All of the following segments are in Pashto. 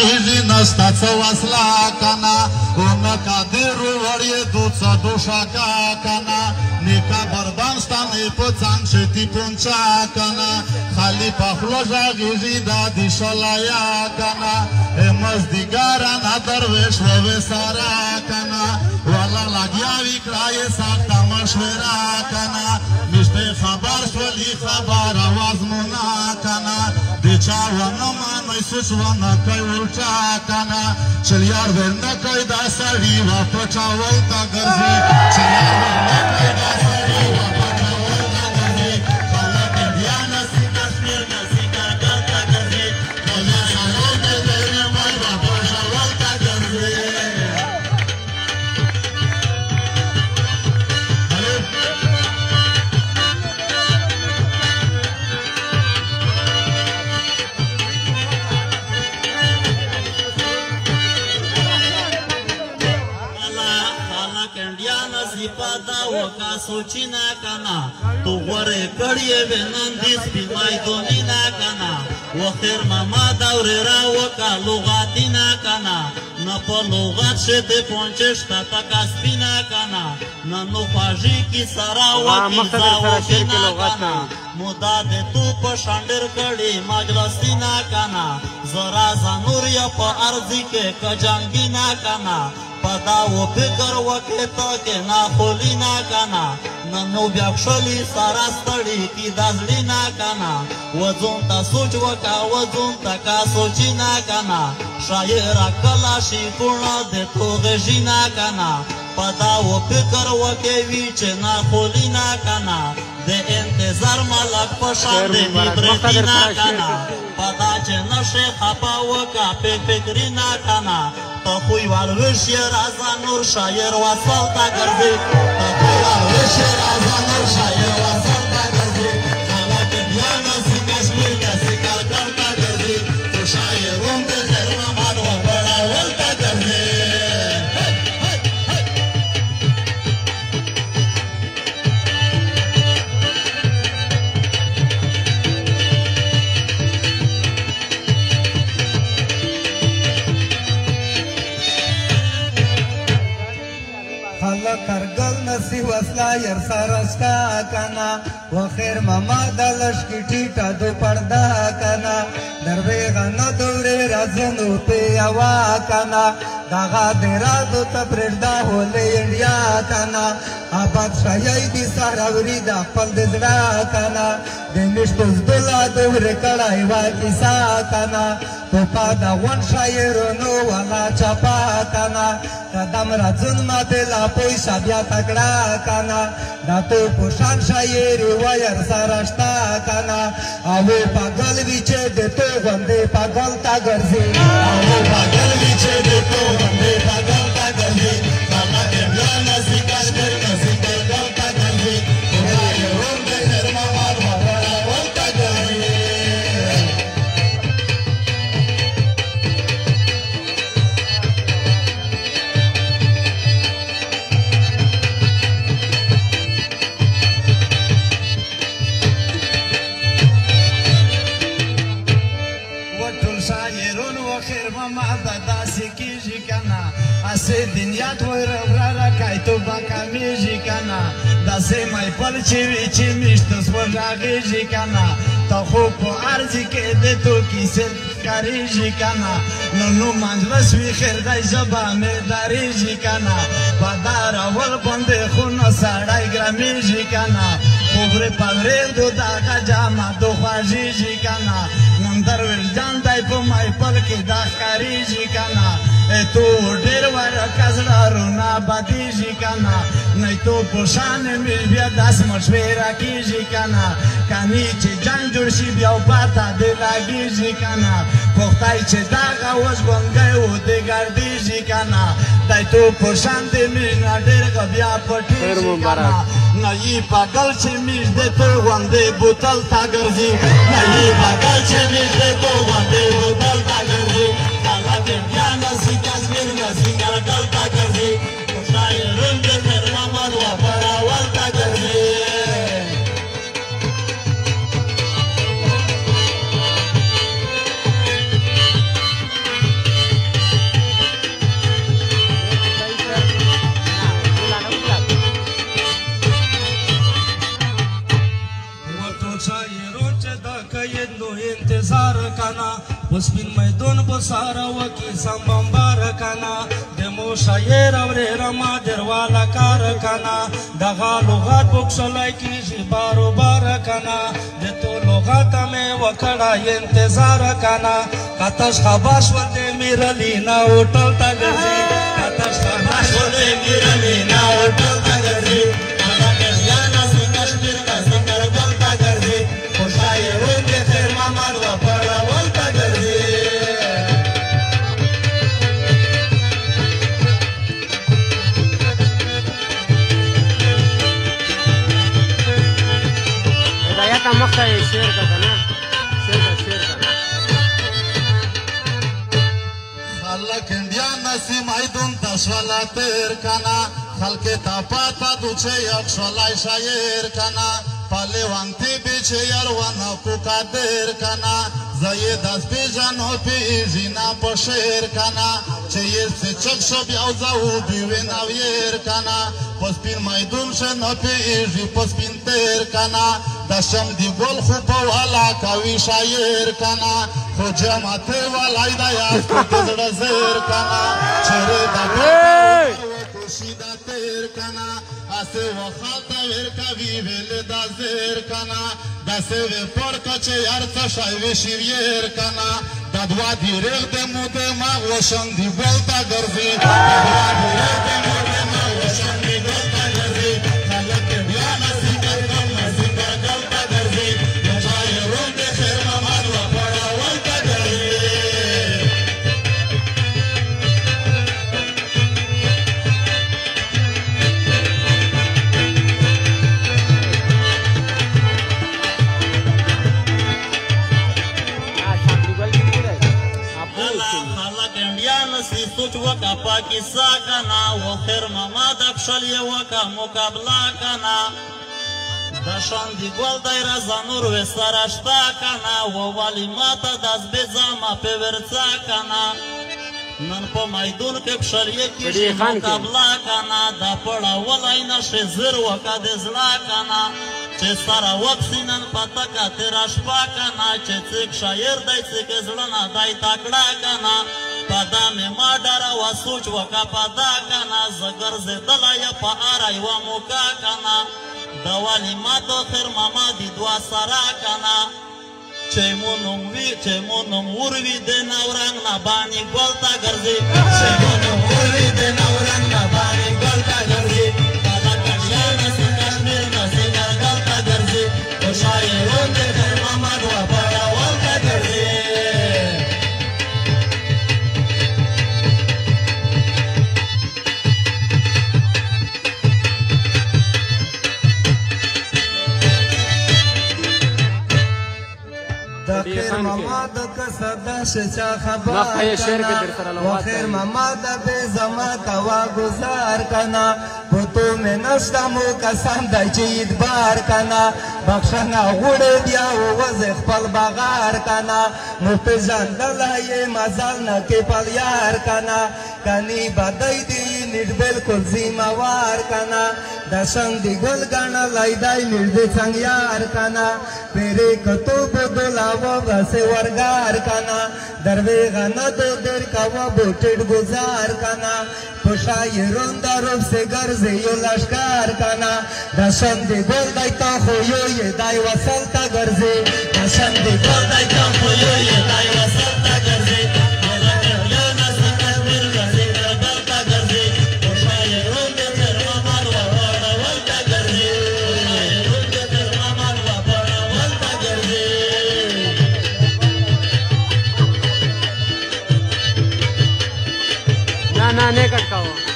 नसताच वाचला काना नका देरू वडये दुचा दोषा का काना निका बरदानस्ताने पचांग शेती पुंचा काना खाली पाखलो जागी दादी शलाया काना हे मजदिगारा ना दरवेश ववे सारा काना वाला लाग्या विक्राये साखता मशवेरा काना मिस्ते खबर स्वली खबर आवाज मुना काना बेचा वना मानोय सुचवाना कई उल्टा काना चलियार वेरना कई दासरी वापचा वलता गरजे चलियार वेरना कई दासरी वापचा वलता गरजे खाला के ध्यान सीधा स्नेह सीधा गलता गरजे खाला सालो के तेरे मैं वापचा वलता गरजे का सोचिना काना तो वरे कड़िए वेनंदिस बिमाई दोनिना काना वखिर मामा दावरेरा वका लुगातिना काना न पलुगात से दे पहुंचेस्ता तकास्पिना काना न नुफाजी की सरा वकी जावकिना काना मुदा दे तू पशांडर कड़ी मजलसिना काना जरा जानूरिया प अर्जी के कजांगिना काना पदा वो फिकर वके तो के ना खोली ना काना नन्नो व्याक्षली सारा स्तड़ी की दाजली ना काना वजून ता सोच वका वजून ता का सोची ना काना शायरा कलाशी पूर्ण दे तो गजी ना काना पदा वो फिकर वके वीचे ना खोली ना काना दे इंतजार मलक पशान दे निब्रेती ना काना पदा चे नशे खापा वका फिक्री ना काना تخوی والوشی رازا نور شایر وصل تا گردی تخوی والوشی رازا نور شایر وصل تا گردی خالا که بیانا سی کشمیر کسی کلکم تا گردی تو شایرون به خرم من و براول تا گردی کرگل نسی وصلا یر سارستا کنا وخیر ماما دلش کی ٹیٹا دو پردا کنا درویغا ندوری رازنو پی اوا کنا داغا دیرا دو تپریڈا ہولی انڈیا کنا آباد شایئی دی ساراوری دا پل دزڑا کنا دمیشتوز دولا دوری کڑائی واکی سا کنا تو پادا ون شایرونو والا چپا کنا قدم رازن ما دلا پویسا بیا تکڑا کنا دا تو پوشان شایری ویر سارشتا کنا آوو پاگل ویچے دے تو گندے پاگل تا گرزی آوو پاگل ویچے دے تو گندے پاگل تا گرزی کانا کمیا نسی کشمیر نسی پاگل تا گرزی تمہاری رون دے نرما مار مارا ولتا گرزی Ase dinya toira vrara kai to baka miji kana dase mai pal chivi chimistos voragi ji kana ta ho po arzi ke de to kisel kari ji kana no manjlas vi khair dai zaba me dari ji kana badara wal bande khuna sadai grami ji kana pobre padre do daga jama do khaji ji kana nandar vel jan dai po mai pal ke da kari ji kana تو ډیر ور کزړارو نا بدیږي کنه نه تو پوشانه می بیا داس مشوره کیږي کنه کانی چې جنگ جوړ شي بیا پاته دی لاګیږي کنه پختای چې دا غوښ بنګي و دی ګرځي کنه دای تو پوشان دې می نه ډیر بیا پټیږي کنه نه یی پاگل چې می دې تو وندې بوتل تا ګرځي نه یی پاگل چې می دې تو وندې بوتل تا ګرځي کالا دې بیا نسی کشمیر نسی کلکل تا گرزی شایرون دے خرما من و براول تا گرزی مایدون بساره وکی سمبمبار کنا دمو شایر اوریره ما درواله کار کنا دغه لغات بکشلی کیږي بارو بار کنا د تو لغات مې وکړه انتظار کنا کتش خبر شول د میرلینا هوټل ته ګرځي کتش خبر شول د میرلینا هوټل ته ګرځي هغه کښیانه څنګه شمیر کا څنګه ګل ته ګرځي خو شاعرون د خیر محمد وپړول ته ګرځي هدایت مخته یې شعر کا کنه شعر کا خلق انډیا نسیم ایدون تشولا تیر کنا خلق تا پاتا دوچه یک شولای شایر کنا پالی وانتی بیچه یروانا کو قادر کنا زایی دست بی جانو پی ایجینا پشیر کنا چه یر سی چک شو بیاو زاو بیوی نویر کنا پس پین مایدون شنو پی ایجی پس پین تیر کنا دشم دی گل خوب والا کاوی شایر کنا خو جماعت والای دا یاز کو تزر زیر کنا چره دا خوشی دا تیر کنا اسه و خالتا ویر کاوی ویل دا زیر کنا دسه وی پرکا چه یار تشای وی شیویر کنا دادوا دی ریغ دمو دما وشن دی گلتا گرزی دادوا دی ریغ دمو دما وشن دی گلتا گرزی خلق بیانا سیگر کنا سیگر گلتا گرزی نجای رون دی خیر ممان و پڑا ولتا گرزی سوچ وکا پاکستان کنا و خیر محمد افشل یې وکا مقابله کنا دشان دی گل دایره زنور و سرشتا کنا و والی ماتا دست بزاما پی ورڅا کنا نن په میدون کې افشل یې کیږي مقابله کنا دا پړه ولای نشي زر وکا د زړه کنا چې سره وکسي نن پته کا تیرا شپه کنا چې څوک شاعر دی څوک زړه نه دی تکړه کنا پدا میں ما ڈرا و سوچ وکا پدا کنا زگر زدلا یا پا آرائی و موکا کنا دوالی ما تو خیر ماما دی دوا سارا کنا چه مونم وروی دی نورنگ نبانی گلتا گرزی چه مونم وروی دی نورنگ نبانی گلتا گرزی پدا کشیا نسی کشمیر نسی گلتا گرزی و شایرون دی خیر ماما دوا پڑا ولتا گرزی خیر محمد کسر دشچا خبر کنا و خیر محمد بے زما کوا گزار کنا پتو میں نشتمو کسان دای چید بار کنا بخشنا غوڑ دیا و وزخ پل بغار کنا مفی جندلائی مزال نکی پل یار کنا کنی بدای دی نیٹ بلکل زیموار کنا دشن دی گل گانا لائی دای نیٹ دی چنگ یار کنا پیری کتو بدلاو بسے ورگار کنا دروی غنا دو در کوا بوٹیٹ گزار کنا پشایرون دروب سے گرزی یو لشکار کنا دشن دی گل دای تا خویو یہ دای وصل تا گرزی دشن دی گل دای تا خویو یہ دای وصل تا گرزی ना नहीं कटका हुआ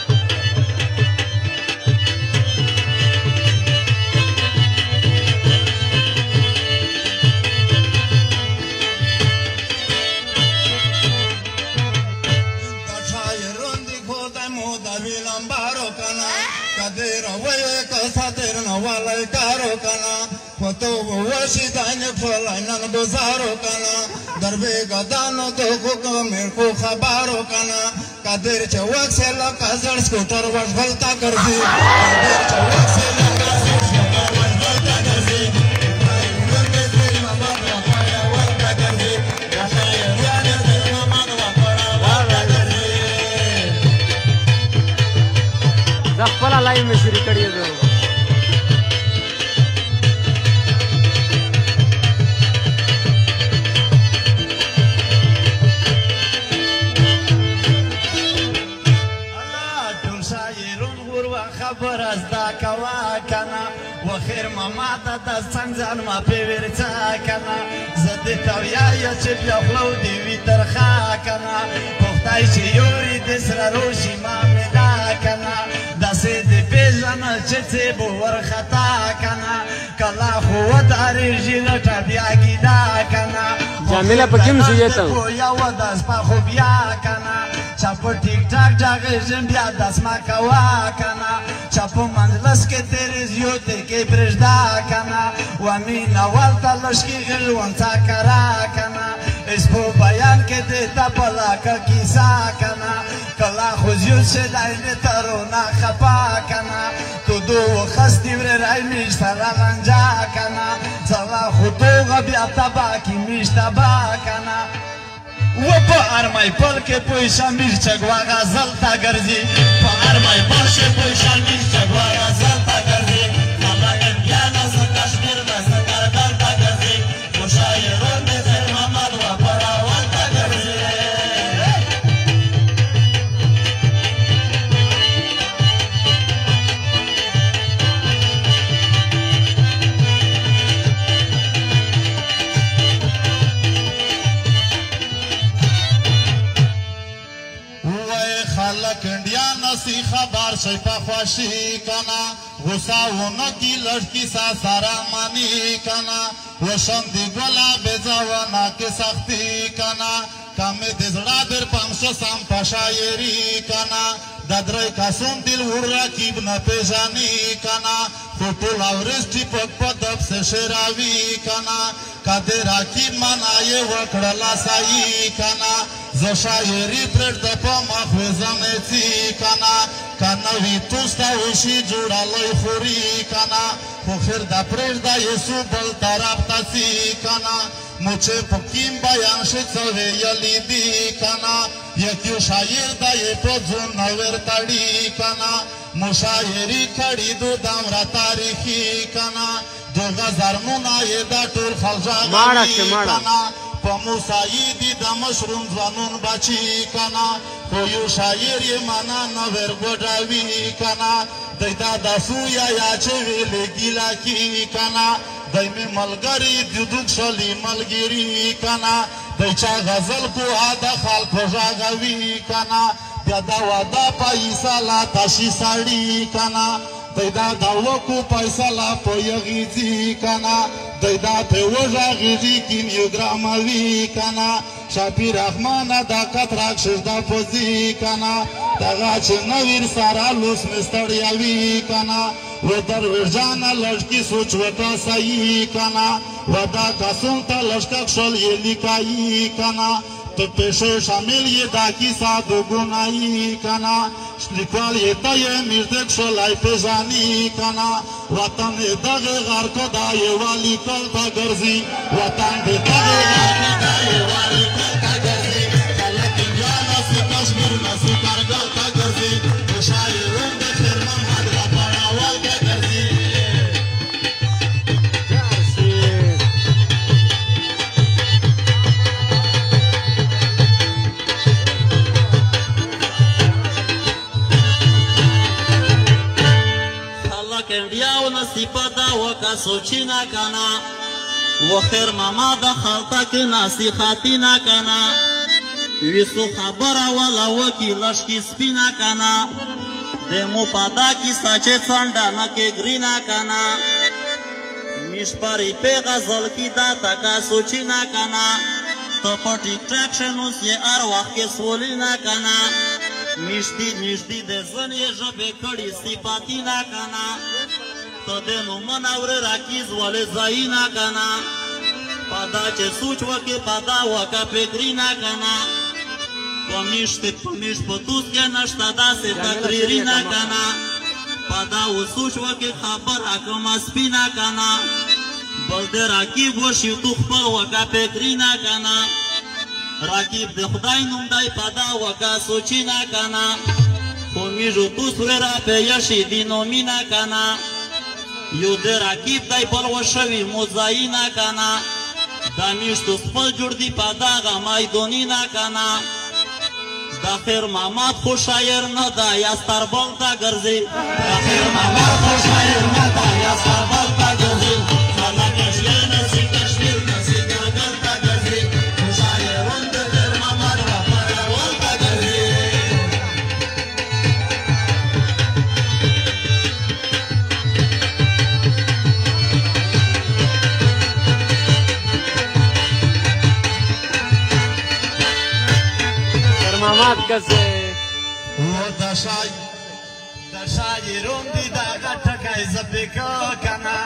دربे गदानो तो हुक्म मेरे को खबरों कना कादिर चौक से लगा जड़ स्कूटर वश गलता कर दी कादिर चौक से लगा जड़ स्कूटर वश गलता कर दी उनके दिल में बाबा पाया वलता कर दी یې مشري کړې ده. خبر از دا کوا کنا و خیر ماما دا دا سنگزان ما پیورچا کنا زده تویا یا چه بیا خلو دیوی ترخا کنا پختای چه یوری دسر روشی ما ملا کنا دسته دی پیجانا چه چه بور خطا کنا کلا خوت آریجی لطا بیا گیدا کنا جامیلا پا کم زیتا یا و دست پا خوبیا کنا چاپو ٹھیک ٹھاک جاگے جن بیا دست ما کوا کنا چاپو منزلس کے تیرے زیوتے کے برجدا کنا وامین اول تا لشکی غلوان تا کرا کنا اس پو بیان کے دیتا پلا کا کیسا کنا کلا خوزیوت سے دائنے ترونا خپا کنا تو دو خستی ور رای میشتا لغنجا کنا سوا خودو غبیا تبا کی میشتا با کنا و پا ارمای پل که پویشا میرچک و غزل تا گرزی پا ارمای پل که پویشا میرچک و غزل تا گرزی نمکن بیانا سا کشمیر بسا کردن تا گرزی مشایرون بزر محمد و پراوان تا گرزی خلق انڈیا نسی خبر شی پا خوشی کنا غصہ ونکی لڑکی سا سارا مانی کنا وشندی گولا بیزاونا کی سختی کنا کمی دزڑا در پامشو سام پا شایری کنا دادرائی کسون دل ورکیب نپیجانی کنا خوٹو لاورسٹی پک پا دب سے شراوی کنا کدی راکیب منائی وکڑلا سائی کنا زو شایری پرد دپا مخوزم تی کنا کنوی توستا وشی جوڑا لئی خوری کنا خوخیر دا پرد دا یسو بل طرف تسی کنا مچه پکیم بیان شکسوی یلی دی کنا یکیو شایر دا یہ پرزون نور تڑی کنا مشایری کڑی دو دامرا تاریخی کنا دو غزر منای دا طول خلجاگی کنا پا موسایی دی دا مشروم زوانون بچی کنا خویو شایر یہ مانا نور گوڑاوی کنا دیدا دا سویا یا چوی لگیلا کی کنا دایمی ملگری دیدوک شلی ملگیری کنا دیچا غزل کو آدھا خالق جاگوی کنا دیدا ودا پایسا لا تاشی ساڑی کنا دیدا داوکو پایسا لا پویغیزی کنا دیدا پیوژا غیزی کینیو گراموی کنا شاپی رحمان دا کتراک شجدا پوزی کنا داغا چه نویر سارا لوس مستڑیاوی کنا و در ورجانا لشکی سوچ وطا سایی کنا و دا کسون تا لشکک شل یہ لکائی کنا تو پیشو شامل یہ دا کیسا دو گنائی کنا لیکوال یہ تا یہ میردک شلائی پیجانی کنا وطن دغ غر کو دا یہ والی کل تا گرزی وطن دغ غر کو دا یہ والی کل تا گرزی خلق انجانا سی کشمیر نسی کرگل تا گرزی مشایرون دے خیر محمد را پڑاوال کے گرزی انڈیا و نصیبہ دا وکا سوچی نا کنا و خیر ماما دا خلطا کی نصیحاتی نا کنا ویسو خبر والا وکی لشکی سپی نا کنا دیمو پادا کی ساچے سانڈا نا کے گری نا کنا میش پاری پی غزل کی دا تکا سوچی نا کنا تو پٹی ٹریکشنوس یہ ارواح کے سولی نا کنا میشتی دے زنی جبے کڑی صفاتی نا کنا تو دینو منور راکیز والے زائی نا کنا پادا چے سوچ وکی پادا وکا پکری نا کنا پمیشت پتوس کے نشتا دا سے تقریری نا کنا پادا و سوچ وکی خبر اکم اسپی نا کنا بلدے راکیب وشی تو خپل وکا پکری نا کنا راکیب دے خدای نم دای پادا وکا سوچی نا کنا خو میږو توسوې را پیښې دي نو مینه کنه یو د راکیب دی بل وشوي موزایینه کنه دا میشتو خپل جوړ دي په دغه میدونینه کنه دا خیر محمد خو شاعر نه ده یا ستربل ته ګرځي دا خیر محمد خو شاعر نه ده یا ستربل ته ګرځي خلک کشمیر نسی کشمیر نسی ګرګل ته ګرځي خو شاعرون د خیر محمد راپرول ته ګرځي محمد کسه و د شاعرون دي دغه ټکی زه پکې کنه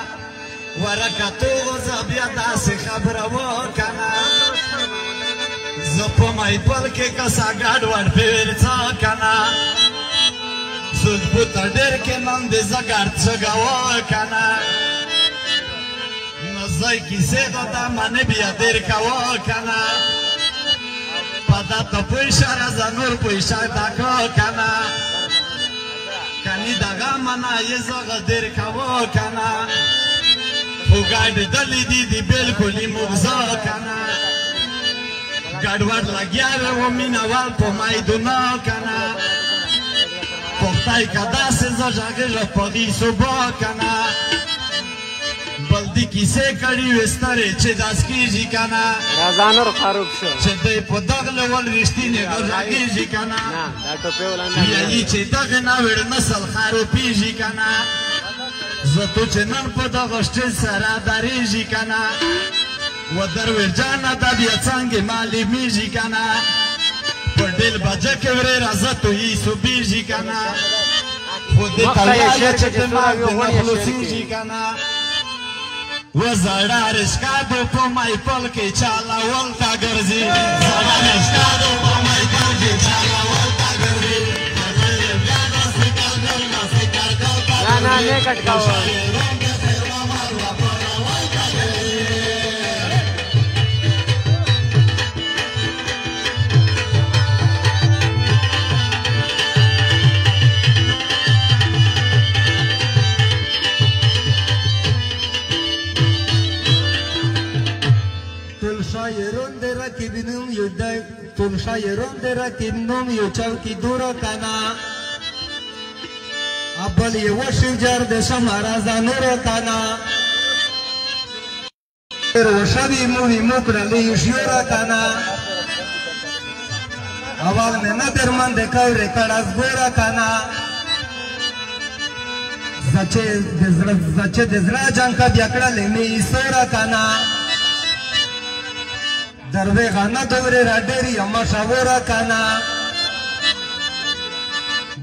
ورکتو زه بیا داسې خبره وکنه زه په محفل کې کسا ګډوډ پیر څه کنه سود بوته ډېر کې نن دې زه ګډ څګه وکنه نو زه کیسې دا منې بیا ډېر کوه کنه پدا ته په اشاره زه نور په اشاره دا کو کنه کنی دغه منا یې زغه ډېر کوه کنه خو ګاډي دلې دي بالکل مغزا کنه ګډوډ لګیا و مینوال په میدونه کنه پختای کدا سه زړه په دې صبح کنه بلدی کیسه کړي وستره چې داس کیږي کنه رازانور خروب شو چې دې په دغه ول رښتینه ګرځيږي کنه نه دا ټوپه ولاندې یی چې دغه ناوړ نسل خروپیږي کنه زه چې نن په دغه شت سره دریږي کنه و درو جانا د بیا څنګه مالی میږي کنه په ډېر بجه کې ورې راځه ته یې سوبیږي کنه خو دې تلای چې دماغ نه خلاصيږي کنه و زړه رسکادو په محفل کې چلاول تا ګرځي زړه رسکادو په محفل کې چلاول تا ګرځي نه نه کټ کاوه ټول شاعرون د رقیب نوم یو چوکي دوره کنه ابل یو شجر د شمارا زانور کنه روشدي موهی مکرلی شیورا کنه اول نه درمن د کور کړه زګورا کنه زچه د زړه جنگ کا بیا کړه می سورا کنه دروی غانا دوری را دیری اما شاورا کانا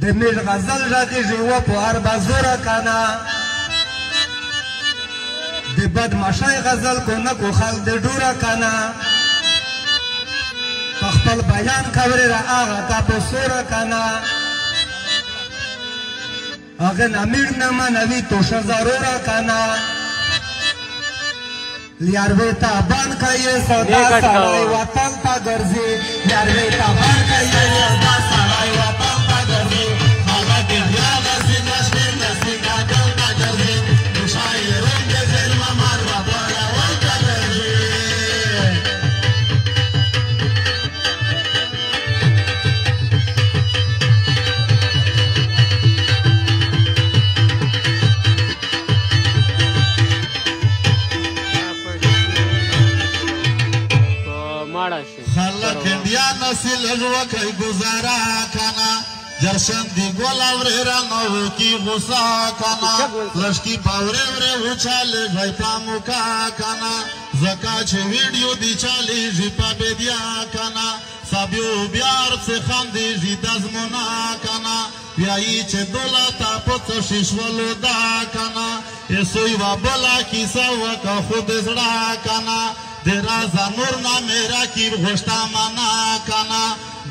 دمیر غزل را دی جیو پو هر بازورا کانا دی بد مشای غزل کو نکو خال دی دورا کانا پخپل بیان کوری را آغا تا پو سورا کانا اغن امیر نمانوی تو شزارورا کانا لیاروی تابان کئی سودا سرائی وطن تا گرزی لیاروی تابان کئی سودا سرائی وطن تا گرزی خالق دیال سی نشمیر نسی گاگل تا گرزی مشایرون کے ظلم مار و بالا وطا گرزی خلق انډیا نسل وکړي گزارا کنا جرشن دی ګول اورا نو کی غصا کنا لشکی باورې ور وچاله غي پامو کا کنا زکا چې ویډیو دی چالي ژپا بدیا کنا سابیو بیار څخه خاندي زی دزمونا کنا بیاي چې دولت په شیشولو دا کنا یسوی وا بلا کیسه وکا خود زړه کنا دیرا زنور نا میرا کیر غشتا مانا کنا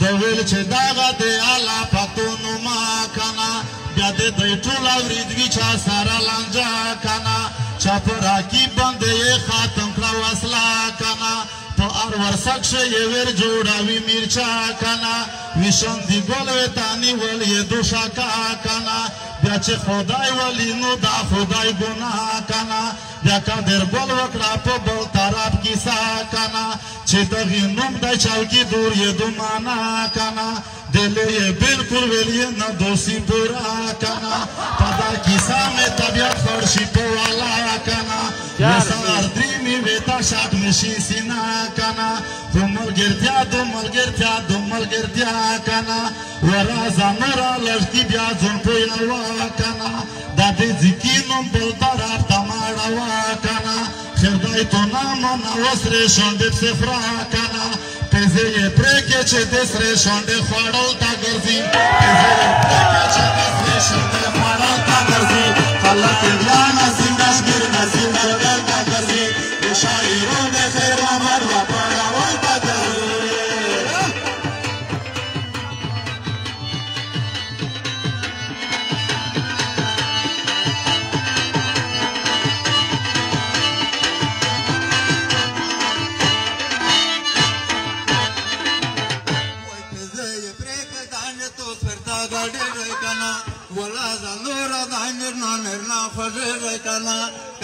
دویل چه داغا دی علا پتونو ما کنا بیا دی دی طولا وریدوی چا سارا لانجا کنا چا پراکی بنده خاتم کلاو اصلا کنا په ار ورسک یې ور جوړوي میرچا کنا ویشن دی ګل وتانی ول یې دوشاکا کنا بیا چې خدای ولی نو دا خدای ګناه کنا بیا قادر ګل وکړه په بل طرف کیسا کنا چې دغه نوم د چوکي دور یې دومانا کنا دل یې بالکل ویلی نه دوسی پورا کنا پدا کیسا میں طبیعت فرشی په والا کنا وسار دریمی ویتا شاک نشی سینا کنا دوملګرتیا کنا ورا زنورا لړکی بیا ځون په یوا کنا د دې ځکینوم بل طرف تماړوا کنا خدای تو نام نو وسره شوندې صفرا کنا پزې یې پرکې چې د سره شوندې خوړل تا ګرځي پزې یې پرکې چې د سره شوندې خوړل تا ګرځي خلک ځان زنداش ګر نصیب ګر تا ګرځي شاعرو د خیر امر و پړاو تا ګرځي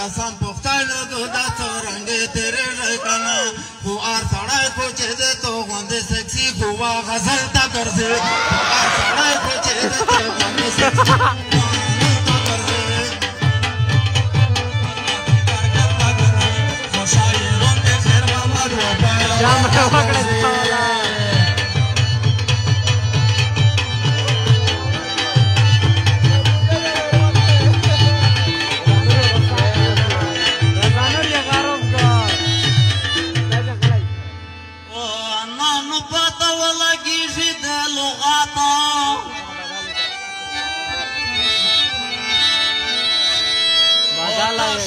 कसम पुख्तान दो दा रंगे तेरे रहना वो आर सड़ाई को चेदे तो गंदे सेक्सी हुआ गजल ता कर से आर सड़ाई को चेदे तो गंदे सेक्सी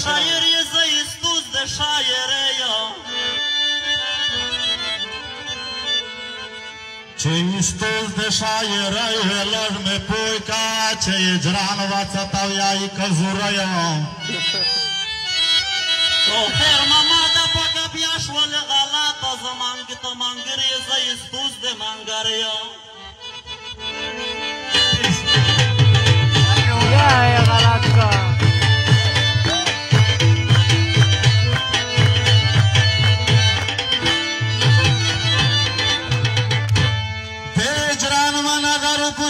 شاعر یې زه استوز د شاعرۍ یم چې استوز د شاعرۍ لږ مې پوی کا چې اجران وڅتاو یای کزوره یم او خیر ماما دا پکه بیا شولې غلطه زمانګې ته منګر یې زه استوز د منګر یم غلط کا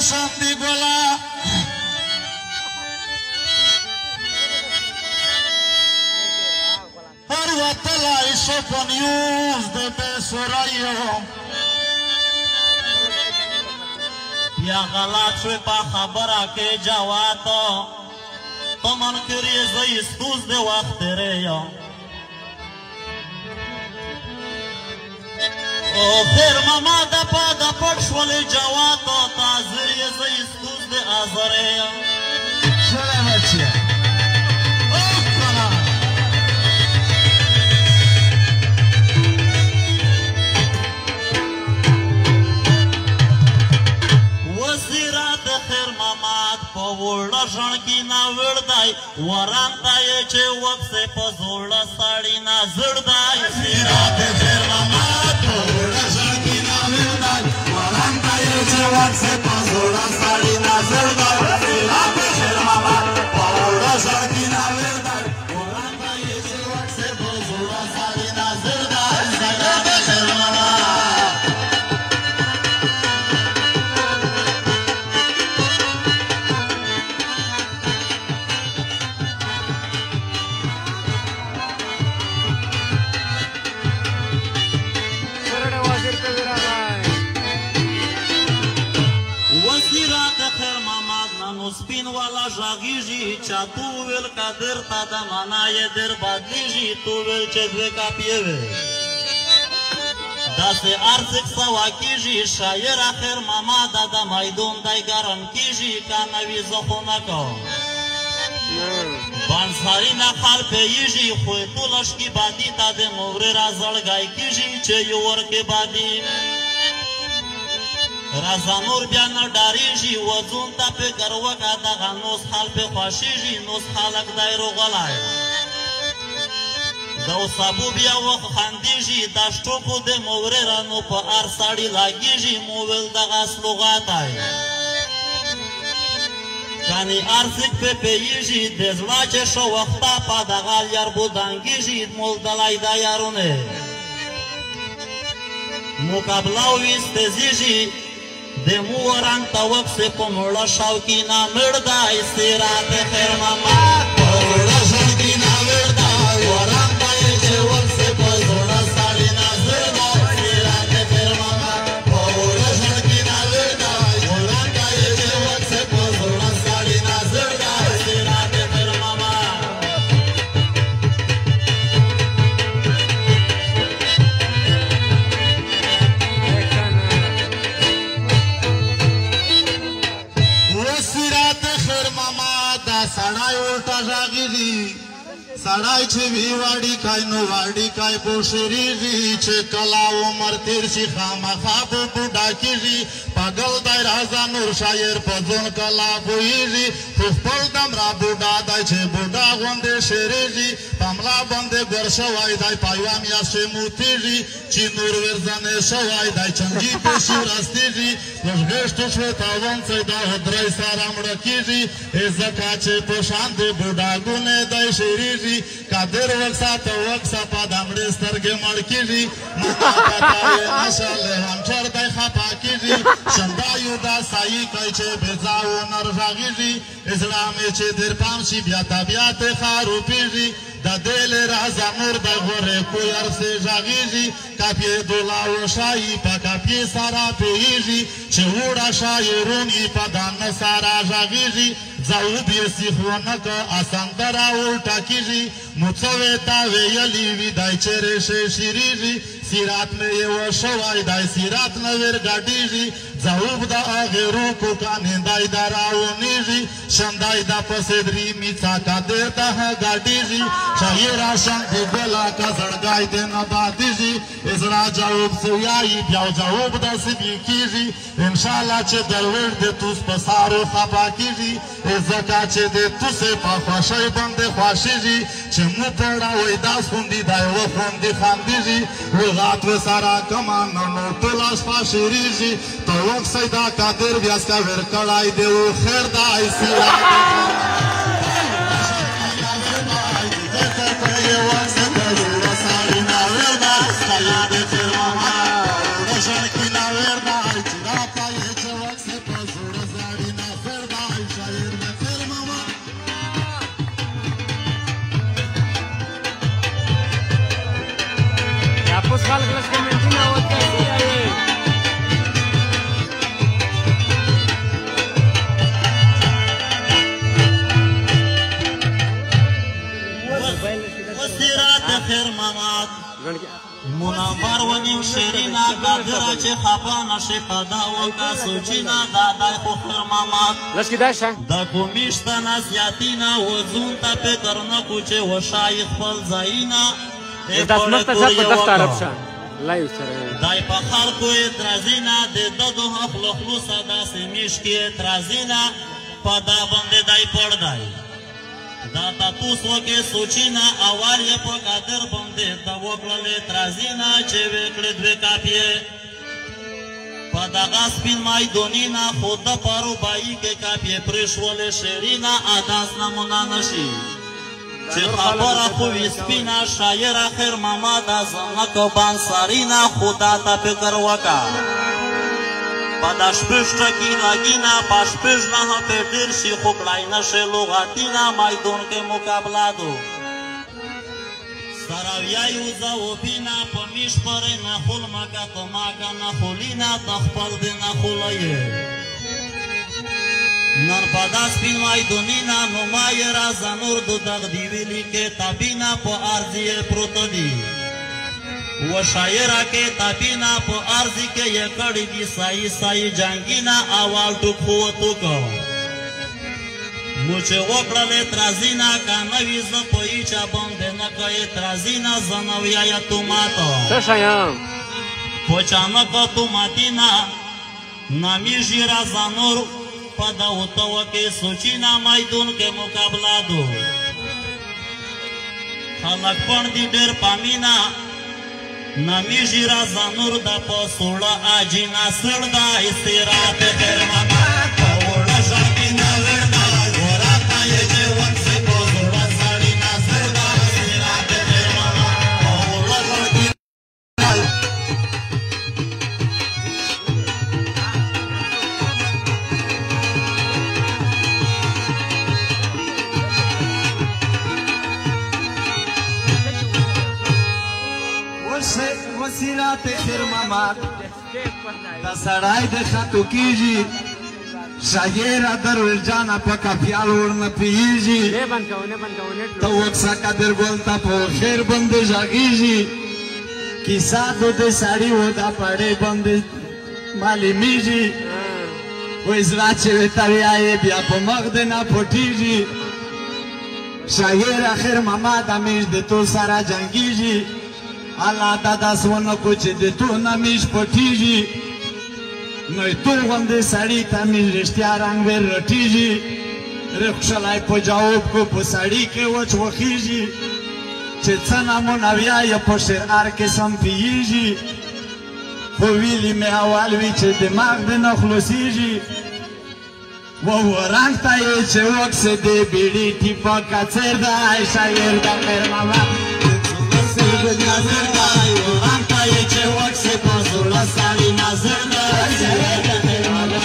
शांति गोला हर वतला इशो पनियूज दे बेसुरायो या गलत شوی په خبره کې جواب ته من کړې زه استوز د وخت تیرې او خیر ماما دا پا دا پټ شولې جواب ته تازر یې زه استوز د ازرې سلام بچیا وزیرات خیر مامات په وړه ژړګي نه وړدای وران ته یې چې وکسې په زوړه ساړي نه زړدای وزیرات خیر مامات په وړه ژړګي نه وړدای وران ته یې چې وکسې په زوړه ساړي نه زړدای وزیرات خیر مامات په وړه ژړګي نه وړدای وران ته یې چې وکسې په زوړه ساړي نه زړدای وزیرات خیر مامات سپین والا ژغیږي چا تو ویل قدر تا د معنا یې در بدلیږي تو ویل چې دوې کاپیې وې داسې ارزښت سوا کېږي شاعر اخر ماما دا د میدون دی ګرم کېږي که نه وي زه خو نه کوم بانساري نه خال پیږي خو یې تو لشکي بادي تا د مورې را زړګی کېږي چې یو ورکې بادي رازا نور بیا نه ډارېږي وځون ته فکر وکړه دغه نوس حال پې خوښېږي نوس خلک دی روغلی د اوسابو بیا وخت خندېږي دا شټوکو د مورېرانو په هر سړي لګېږي موویل دغه سلوغاتی کانی ارزک په پیږي د زړه چې شو وخته په دغه یار بودانګېږي مول دلای دا یارونه مقابله ویستېږي د موران ته وکسې په مړه شوکي نامړ دی سیرات خیر ماما په مړه شوکي نامړ دی وران دی چې وکسې په زړه سړي نازر دی سیرات خیر ماما په مړه شوکي نامړ دی وران دی چې وکسې په زړه سړي نازر دی سیرات خیر ماما سړی ورته غږېږي سړی چې وي واړي کای نو واړي کای بوشېږي چې کله عمر تېر شي خامخا به بوډا کېږي پاګل دی راځه نور شاعر په ځون کله پوهېږي خو خپل دمره بوډا دی چې بوډا غوندې شېرېږي په ملا باندې ګور شوی دی پایوه میاشتې موتېږي چې نور ورځنې شوی دی چنګي پېشي ورستېږي لږغېشتو شوې تاوانڅی دا هدرۍ سره مړه کېږي ځکه چې په شان د بوډاګونې دی شېرېږي قادر وکسه ته وکسه په دمړې سترګې مړ کېږي ماما پتا یې نشه لیونټر دی خفه کېږي شندا یو دا سایي کوي چې بېځایه نر غږېږي زړه مې چې در پام شي بیا طبیعت یې خروپېږي د دل رازه نور د غورې کوی ارسې غږېږي کاپیې دولاو شایي په کاپیې سره پوهېږي چې وړه شاعرون یې په دانه سره غږېږي ځواب یې سیخ ونه که اسندره الټه کېږي نو څه وې تا ویلي وي دی چیرې شی شیرېږي سیرات مې یې وشوی دی سیرات نه ورګډېږي ځواب د هغې روکو کانندی د راونېږي شندی د پسې درې میڅه قادر د ګډېږي شاعره شندې ګله که زړګی دې نه بادېږي زړه جواب سویایي بیا جواب داسې بې کېږي انشاءالله چې درویش د توس په سارو خفه کېږي ځکه چې د توسې په خوښۍ باندې خوښېږي چې مو پړوی داس خوندي دی وخوندي خندېږي لغات ورسره کمان نو ټوله شپه شېرېږي ته وکسئ دا قادر بیاس که ور کړی دی و خیر دی سیرات Pues algo las que mentina otra وسیرات خیر مامات منور ونیم شیرینا قادره چې خفه نشي په دا وکه سوچینا دا دی خو خیر مامات لشکې دا شه د کومیشته نه زیاتینه وزون ته فکر نه کو چې وشایي خپل ځایونه دا زموږ ته ځات په دښته عرب شه لایو سره دای په خلکو اعتراضینه د ددو خپلو خلوصه داسې میشکې اعتراضینه په دا باندې دی پړ دی دا تاسو وکې سوچینه اول یې په قادر باندې د وکړل اعتراضینه چې وکړې دوه کاپیې په دغه سپین مایدونینه خو د پارو بایي کې کاپیې پرېښولې شیرینه اداس نمونه نشي چې خبره خو وي سپینه شاعره خیر ماما دا زنکو بانسارینه خدا ته فکر وکړه په دا شپږ ټکي لګینه په شپږ نهه پې ډېر شي خو کړی نشي لغتینه میدون کې مقابله دو سره ویایو ځوابینه په میش پرې نخول مکه ته ماکه نخولینه ته خپل دې نخوله یې نن په دا سپین میدونینه نو ما یې رازه نور د دغ دې ویلي کتابینه په عرض یې پروته دي و شاعره کتابینه په عرض کې یې کړي دي سایي سایي جنګینه اول ټوک خو وتوکه مو چې وکړل اعتراضینه که نه وي زه په هیچا باندې نه که اعتراضینه زه نه ویایه توماته څه شیان په چانکه توماتینه نامیږي رازه نور په دغو توه کې سوچینه میدون کې مقابله دو خلق پړ دي ډېر پامینه نمیږي رازه نور د په سوړه اجینه سړ ده استراحت خیر ماما په وړه ژړ کې ناور ده وراته یې چې ونسې په زړه سړي ناصر ده استراحت خیر ماما په وړه ژړ کې وسیرات خیر ماما دا سړی د خطو کېږي شاګیره درویل جانه په کفیال ورنه پوهېږي ته وکسه قدر ګل ته په خیر باندې غږېږي کیسه دو د سړي و دا پړې باندې معلومېږي وایي زړه چې ورته وایې بیا په مخ دې نه پټېږي شاګیره خیر ماما دا میش د تو سره جنګېږي الله دا داس ونه کو چې د تو نه میش پټېږي نو تو غوندې سړي ته میش رښتیا رنګ ور رټېږي رخصلای په جواب کو په سړي کې وچ وخېږي چې څه نامونه ویایه په شعر هر قسم پیږي خو ویلي مې اول وي چې دماغ دې نه خلاصېږي وهو رنګ ته یې چې وکسې د بیړي ټیپه کڅېر دی شاګر د خیر ماما نظر دی وران ته یې چې وکسې په زړه سړي نظر دی شاګر د خیر ماما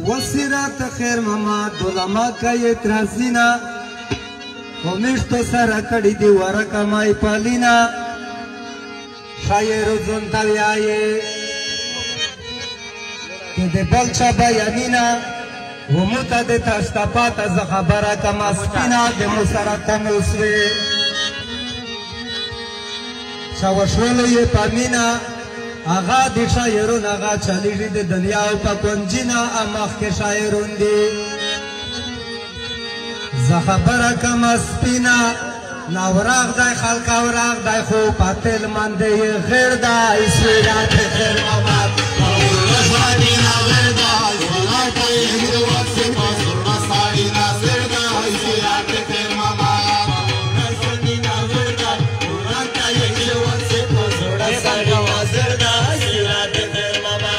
وسیرات خیر ماما دولما کوي اعتراضینا خو میشتو سره کړي دي ورکه مای پالینا شاعر ځون ته وایي چې د بل چا بیانینا وموته د تاسو ته پاته زه خبره کما سپینا د مو سره تموسوي شاوشوله یې پامینا آغا دی شاعرون آغا چلیږي د دنیا او په کونجینا امخ کې شاعرون دي زه خبره کم سپینا ناوراغ دی خلق اوراغ دی خو پاتل منده یې غیر دی سیرات خیر ماما ژوندي ناور دی ولاته یې د وخت په زړه سړي ناصر دی سیرات خیر ماما ژوندي ناور دی ولاته یې د وخت په زړه سړي ناصر دی سیرات خیر ماما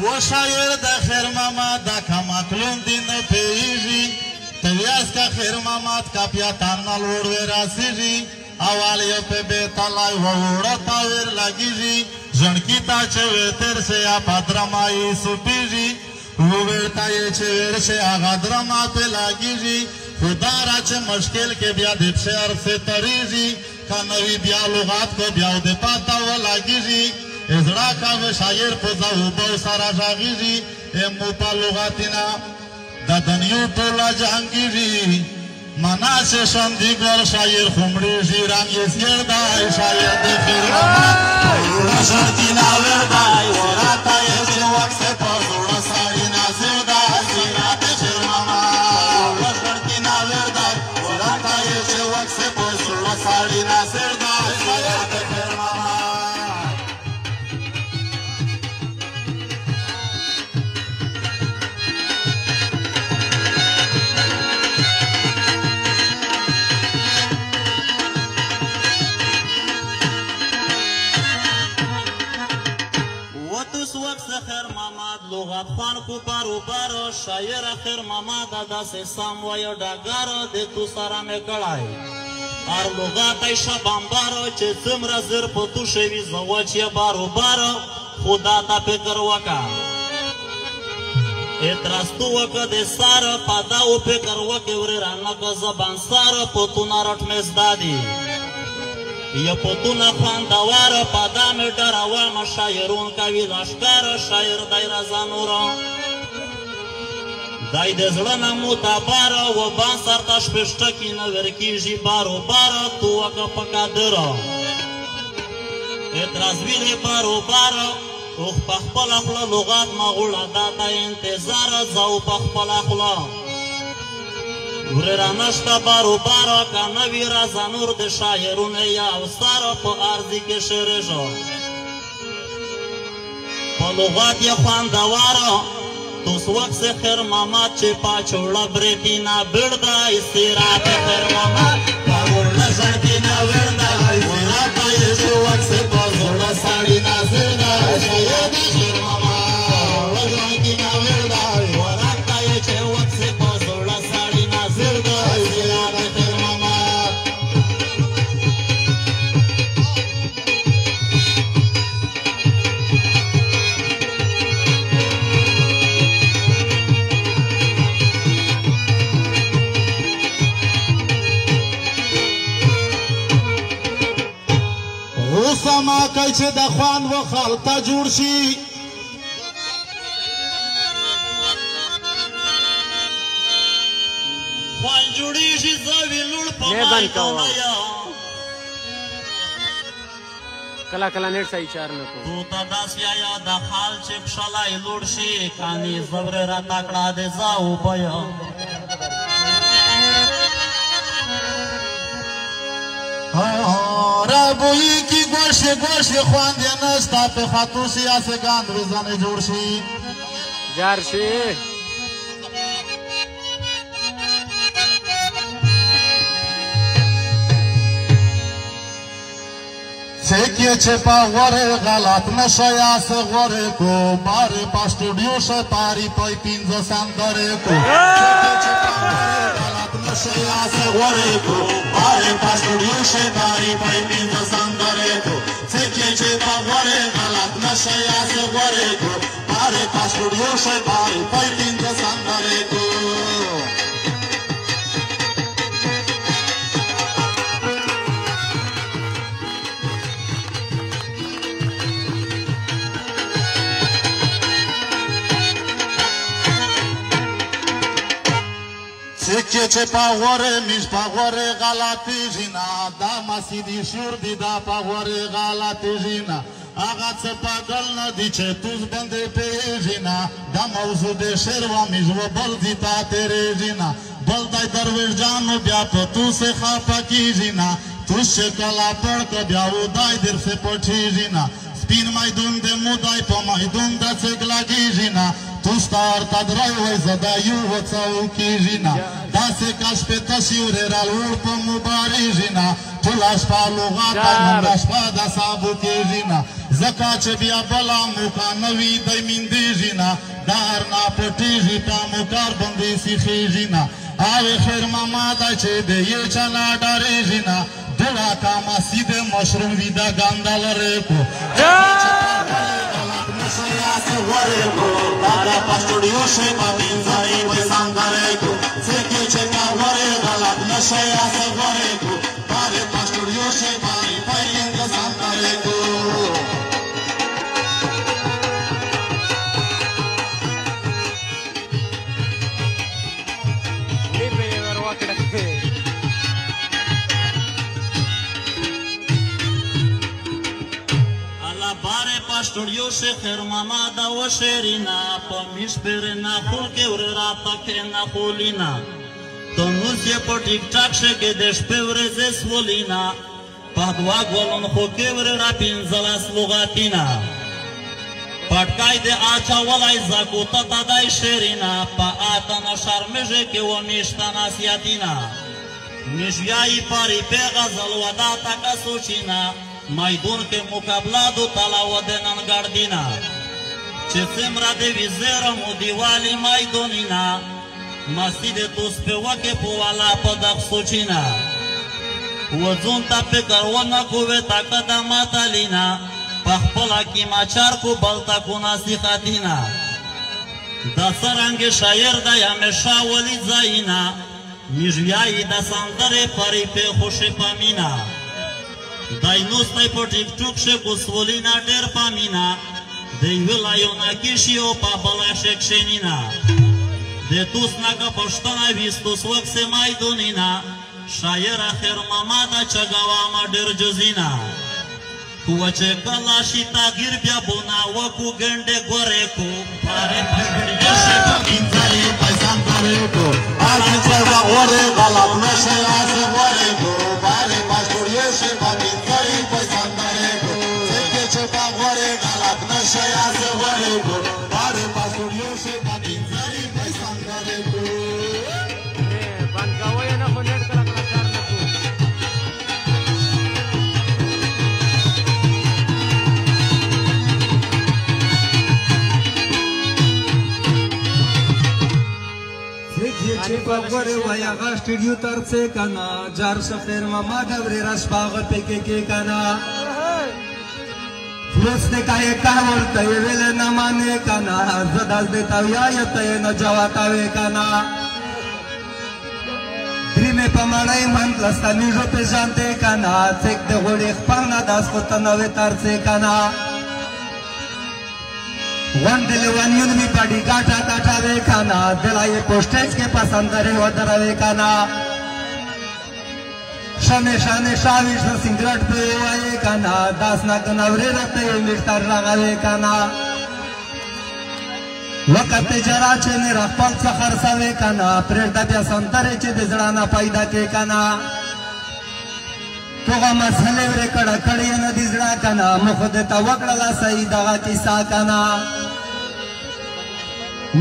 و شاعر د خیر ماما دا کماکلون دی نه پیږي تویاس کا خیر ماما کا پیاتان نال ور راسیږي اول یو په بیت الله وړه تاور لګیږي ځنکی تا چې تر سے پادرمای سپیږي وورتا یې چې ور سے هغه درما په لګیږي خدا را چې مشکل کې بیا د شعر سے تریږي کنوي بیا لغات کو بیا د پاتا و لګیږي ازرا کا شاعر په زو بو سارا غږیږي امو په لغاتینا د دنیو ټوله جهانګيري منا سے شاندي ګل شاعر خمړي ژیران یې سیر دی شاعر د خیر ماما ورشر کی ناور دی وراته یې چې وخت په زړه سړي نازر دی سیرات خیر ماما ورشر کی ناور دی وراته یې چې وخت په زړه سړي نازر دی سیرات خیر ماما خیر ماما لغت خوان کو بارو بارو شاعر خیر ماما دا داسې سام وایو ډاګارو د تو سره مې کړای هر لغت یې شبامبارو چې څومره زر په تو شوي زه وچ یې بارو بارو خدا ته فکر وکړه اعتراض تو وکړه د ساره پادا و فکر وکړې ورې رانه که زبان ساره پتونه رټ مې زده دي یا پتونه خواندواره پادا مې ډروامه شاعرون کوي لښکاره شاعر دی رضا نوره دی د زړه نه معتبره و بان سر ته شپېشټکي نه ورکېږي بارو باره تو وکړه په قادره اعتراض ویلې باروبار اوخ په خپله خوله لغات مغوړه دا ته انتظار زه په خپله خوله ورې رانشته باروباره که نه وي رازه نور د شاعرونه یا اوستاره په ارضي کې شعرېږه په لغات یې خوندواره توس وقت خیر محمد چې پاچوړه برېتینا بیړده استراحت خیر محمد پاوړه ژړکینا وړده استراحت یې چې وقت په زړه ساړي نازل ده شاید خیر محمد پاوړه ژړکینا وړده ورکته یې چې وقت په زړه ساړي نازل ده استراحت خیر محمد سما کوي چې د خوان و خلطه جوړ شي خوان جوړېږي زوی لوړ په کله کله نیټ صحیح چار نه کوو تو ته داسې یا د خال چې پښلی لوړ شي کانې زورې راته کړه د زه وبیه رابویی کی گوشه گوشه خوانده نستا په خاطو سیاسه گاند وزانه جوړ شي جار شي سیکیه چې په غوره غلط نشه یا سه غوره کو باره په سټوډیو شه پاری پای پینځه سندره کو سیکیه چې په غوره غلط نشه یا سه غوره کو باره په سټوډیو شه پاری پای پینځه سندره کو سیکیه چې په غوره غلط نشه یا سه غوره کو باره په سټوډیو شه پاری پای پینځه سندره کو سکه چې په غوره میش په غوره غلطېږي نه دا مسیدي شور دي دا په غوره غلطېږي نه هغه څه پاگل نه دي چې توس باندې پېږي نه دا موضوع د شعر و میش و بل دي تا تېرېږي نه بل دی درویش جانو بیا په توسې خفه کېږي نه توس چې کله پړ که بیا ودای درسې پټېږي نه سپین میدون د مودای په میدون داسې لګېږي نه توستار تدرای وای زدا یو وڅاو کېږي نه داسې کاش په تشیورې رالوړ په مبارېږي نه ټوله شپه لغات نومره شپه د سابو کېږي نه ځکه چې بیا بله موقع نه وي دی میندېږي نه دا هر ناپټېږي په موکار باندې سیخېږي نه اوې خیر ماما ده چې د یې چا نه ډارېږي نه دوړه کاماسي د مشروم وي د ګنده لرې کو se guareko, para pastorio se papinza y besan gareko, se que checa guareka la nasha ya se guareko, para pastorio se pari payen besan gareko. پاشتوریو شه خیر ماما دا و شیرینا پا میش پیرنا خول که وره را پاکینا خولینا تو نوزی پا ٹک ٹاک شه که دش پیوره زیس ولینا پا دواگ ولون خو که وره را پینزلاس لغاتینا پاٹکای ده آچا ولای زاکو تا دای شیرینا پا آتنا شرمجه که و میشتنا سیاتینا میشویایی پاری پیغا زلودا تکا سوچینا میدون کې مقابله دو تلاوه د ننګردینا چې څومره د وزیرم و دیوالي میدونینا مستی د توس په وکې په والا په دغ سوچینا وځون ته فکر ونه کوې تا قدمه لینا په خپله کې ماچار کو بلته کو نصیحتینا دا څرنګې شاعر دی همیشه ولي ځاینا میژویایي د سندرې پرې په خوشې پامینا دای نوستی په ټیک ټوک شه کوسولینا ډېر پامینا دی ولایونه کې شي او په بله شه کښېنینا د توس نه که پښتنه ویستوس وکسې میدونینا شاعر خیر ماما ده چګوامه ډېر جزینا وچه کلاشی تاگیر بیا بونا وکو گنده گوره کو پاره پکڑی یشه پینزاری پیسان داره کو آران چرا غوره غلط نشه آسه غوره کو باره پاشور یشه پینزاری پیسان داره کو سکه چپا غوره غلط نشه آسه غوره کو باره پاشور یشه پینزاری پیسان داره کو بانکاوی نه خو نیټ کله کله کار نه کوو Gore vaya ga studio tarse kana jar safer mama davre ras pag peke ke kana Floste kaye kawar taye vele na mane kana zadas de tavya yataye na jawata ve kana Drime pamanai man lastani jo pe jante kana tek de gole khpana das kotana ve tarse kana Wandele wanyun mi padi gata gata ve kana delaye postage ke pasandare wadara ve kana Shane shane shavish na singrat pe vaye kana das na kanavre rate mirtar raga ve kana Wakat jara chene rakhpal sakhar sa ve kana preda bya santare che dezrana paida ke kana Toga masale vre kada kadi na dizra kana mukhde tawakla la saida ki sa kana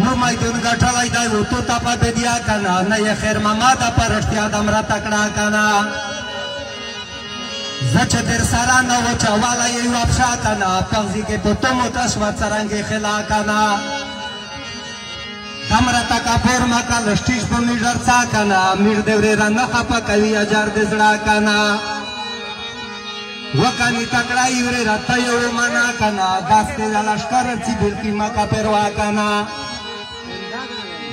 No mai dun gatalai dai uto tapa bedia kana na ye khair mamada parashtia damra takda kana Zache der sara na wacha wala ye wapsha kana pangzi ke potom taswat sarange khila kana Damra taka forma ka lashtish po mijar sa kana mir devre rana khapa kavi ajar dezda kana Wakani takda ivre ratta yo mana kana daste lashkar civil ki maka perwa kana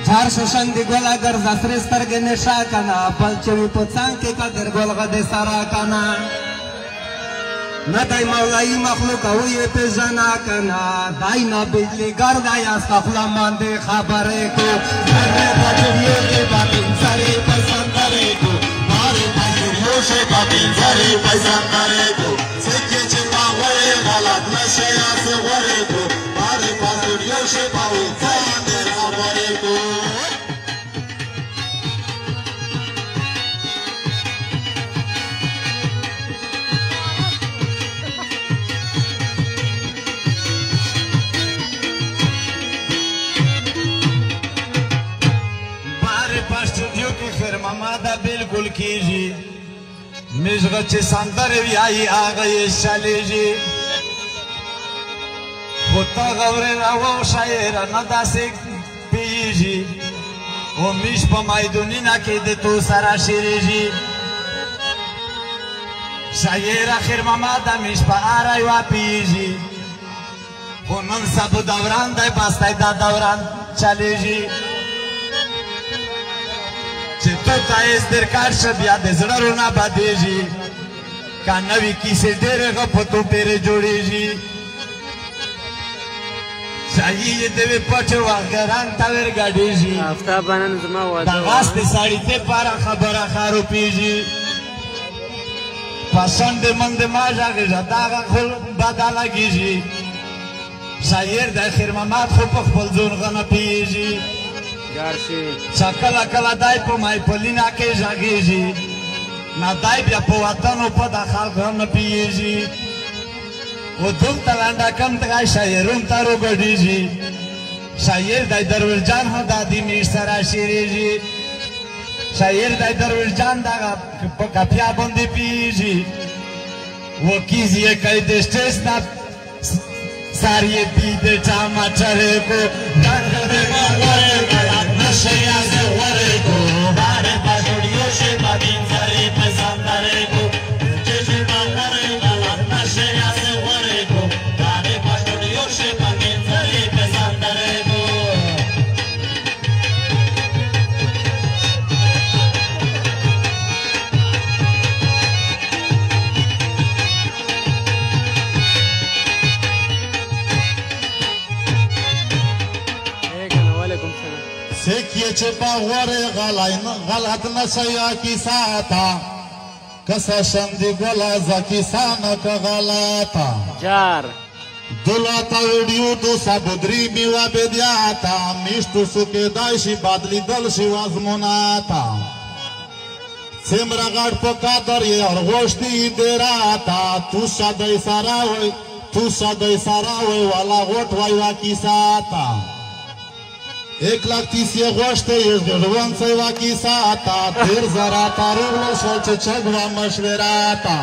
Jar shoshan di gola gar zasre starge nesha kana balchevi potsang ke kader golga de sara kana Nadai maulai makhluk huye pe jana kana dai na bijli gar daya safla mande khabare ko garne bajriye ke batin sare pasandare ko mare bajriye se batin sare pasandare ko seke chpa gore galat nashe ase gore ko mare bajriye se batin sare khabare ko Mamada bilkul kiji Mishga che sandar viai aga ye shaliji Khutta gavre rawa shaira nada se piji O mish pa maidunina ke de tu sara shiriji Shair akhir mamada mish pa arai wa piji Khunun sabu davran dai bastai da davran chaliji Che tota es der karşı bia de zraruna badeji Kanavi kise dere gapoto pere jodeji Sahiye deve paçeva garan taver gadeji hafta banan zama wada Dagaste sarite para khabara kharu piji Pasande mande maja geja daga khol badala giji Sayer da khirmamat khopakh polzun gana piji Garshi Chakala kala dai po mai polina ke jagiji Na dai bia po watano po da khalqam na piji O dum talanda kam tagai shayerun taro gadiji Shayer dai darwirjan ha dadi mir sara shiriji Shayer dai darwirjan da kapya bondi piji O kiziye kai destes na Sariye pide chama chare ko Dangade ma gore galat nashe aze gore ko Bare pashodiyo she badin zare pesandare ko Cheche ma gore galat nashe aze gore ko Bare pashodiyo she badin zare pesandare ko Sekiye çepa gore galat nasaya ki saata کسا شندی گلا زکیسان که غلاتا جار دلاتا ویڈیو تو سابدری میوا بدیاتا میشتو سوکے دایشی بدلی دلشی وازموناتا سمرا غاٹ پکا دری اور غوشتی دیراتا تو سادای ساراوی والا غوٹ وای واکی ساتا 1,30,000 غوشته یش گروان سی واکی ساتا تیر زراتا رو شل چگوا مشوراتا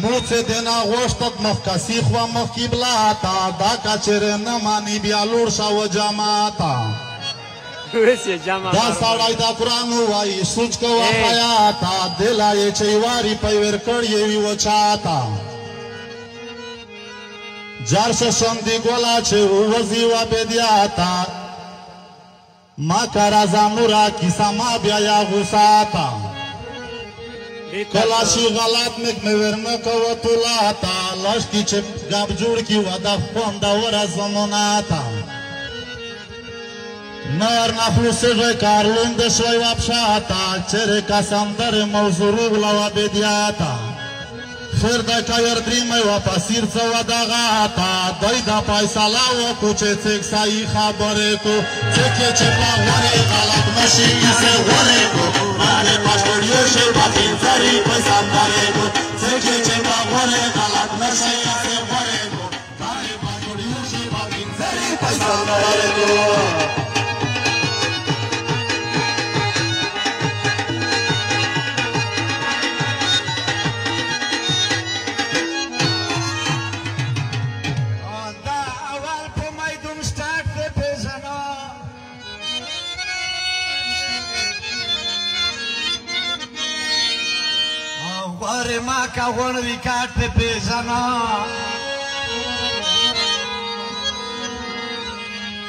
موڅ دینا غوشتت مخکسی خوا مخکی بلاتا دا کچره نمانی بیا لور شاو جاماتا دا ساڑای دا قرآن وائی سوچ کو وفایاتا دلائی چیواری پیور کڑیوی وچاتا جارش شندی گولا چه وزی و بدیاتا ما کرازا نورا کیسا ما بیایا غساتا کلاشی غلط مک میورنکو و طولاتا لشکی چه گاب جوڑ کی ودا خوندا ورا زموناتا نار نخلوسی غی کارلون دشوی وابشاتا چره کسام در موزورو بلاو بدیاتا فردا کایر دریمه و پاسیر سوا داغاتا دایدا پایسالا و کوچه چک سایی خبره کو چکه چپا وره غلط نشی کسه وره کو مانه پاشوریوشه با پینزاری پیسام داره کو چکه چپا وره غلط نشی کسه وره کو مانه پاشوریوشه با پینزاری پیسام داره کو ما کا غون ریکارڈ پہ پیژانا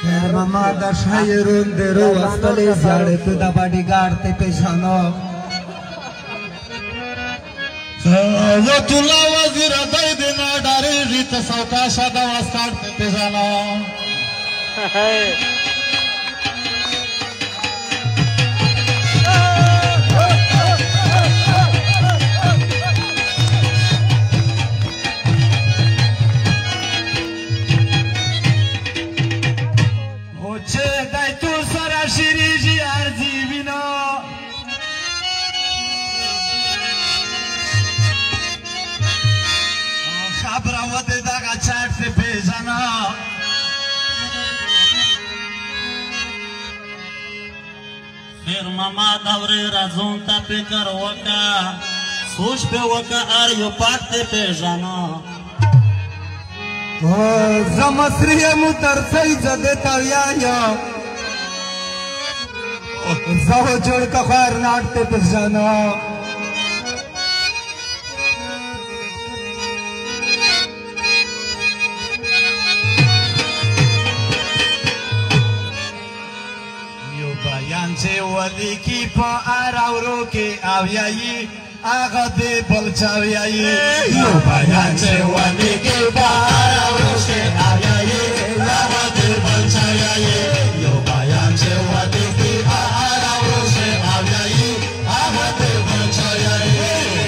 خیر ماما دا شایرون درو استلی زیاده تو دا باڈی گارد تے پیژانا و تولا وزیر دای دینا ڈاری ریت سوکا شادا واسکارد تے پیژانا خیر ماما دوری رازون تا پیکر وکا سوچ پی وکا آریو پاک تی پیجانا زمصری مترسی زده تاویایا زو جوڑ کا خیر ناٹ تے پیجانا چه ولی کی پا آراورو کے آویائی آغا دے بلچاویائی یو بیان چه ولی کی پا آراورو کے آویائی آغا دے بلچاویائی یو بیان چه ولی کی پا آراورو کے آویائی آغا دے بلچاویائی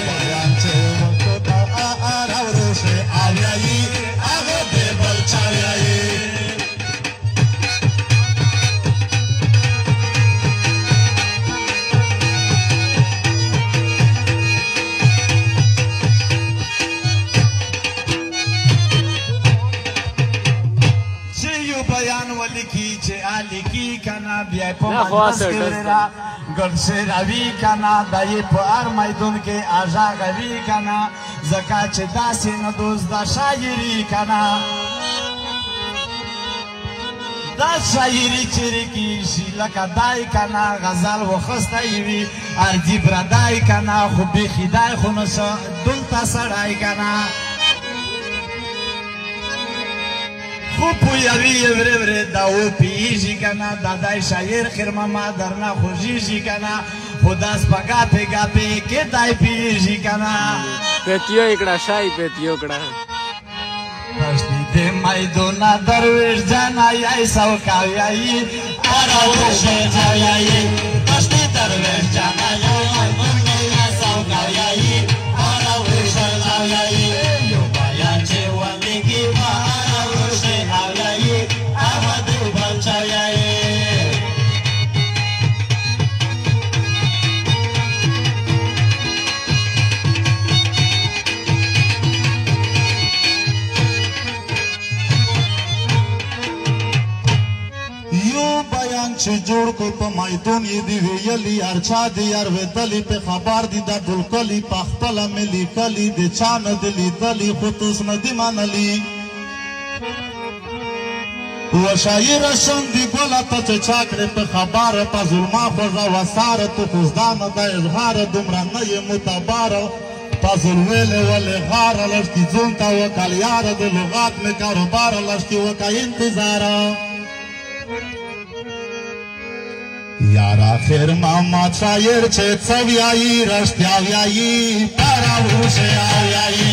بیان چه ولی کی پا آراورو کے آویائی آغا دے بلچاویائی लिखी कना बिया गढ़ से रवि कना दाई पर मैदुन के आजा गवी कना जका दासी न दोस्त दा शायरी कना दा शायरी चिरी की शिलका दाई कना गजल व खस्ताई अर्जी ब्रदाई कना खुबी खिदाई खुनस दुलता सड़ाई कना خوبویوی وره وره داو پیجی کنا دادای شایر خیر ماما درنا خوشیجی کنا خداس پگا پیگا پی که دای پیجی کنا پیتیو اکڑا شای پیتیو اکڑا پشتی ده مایدونا درویش جانا یای سوکاویایی آراوش جایایی پشتی درویش جانا یای سوکاویایی جوړ کو په میدون یې دی ویلي ارچا دی یار ویدلي په خبر دی دا ټول کلي په خپله مې لیکلي د چا نه دی لیدلي خو توس نه دي منلي و شاعره شوندې ګله ته چې چا کړې په خبره په ظلما خوږه وساره تو خو زدا نه د اظهاره دومره نه یې معتباره په ظلمېلې ولې غاره لږکي ځون ته وکړ یاره د لغات مې کاروباره لږکي وکړه انتظاره یار آخر محمد شاعر چې څه ویایي رښتیا ویایي پراوښې اویایي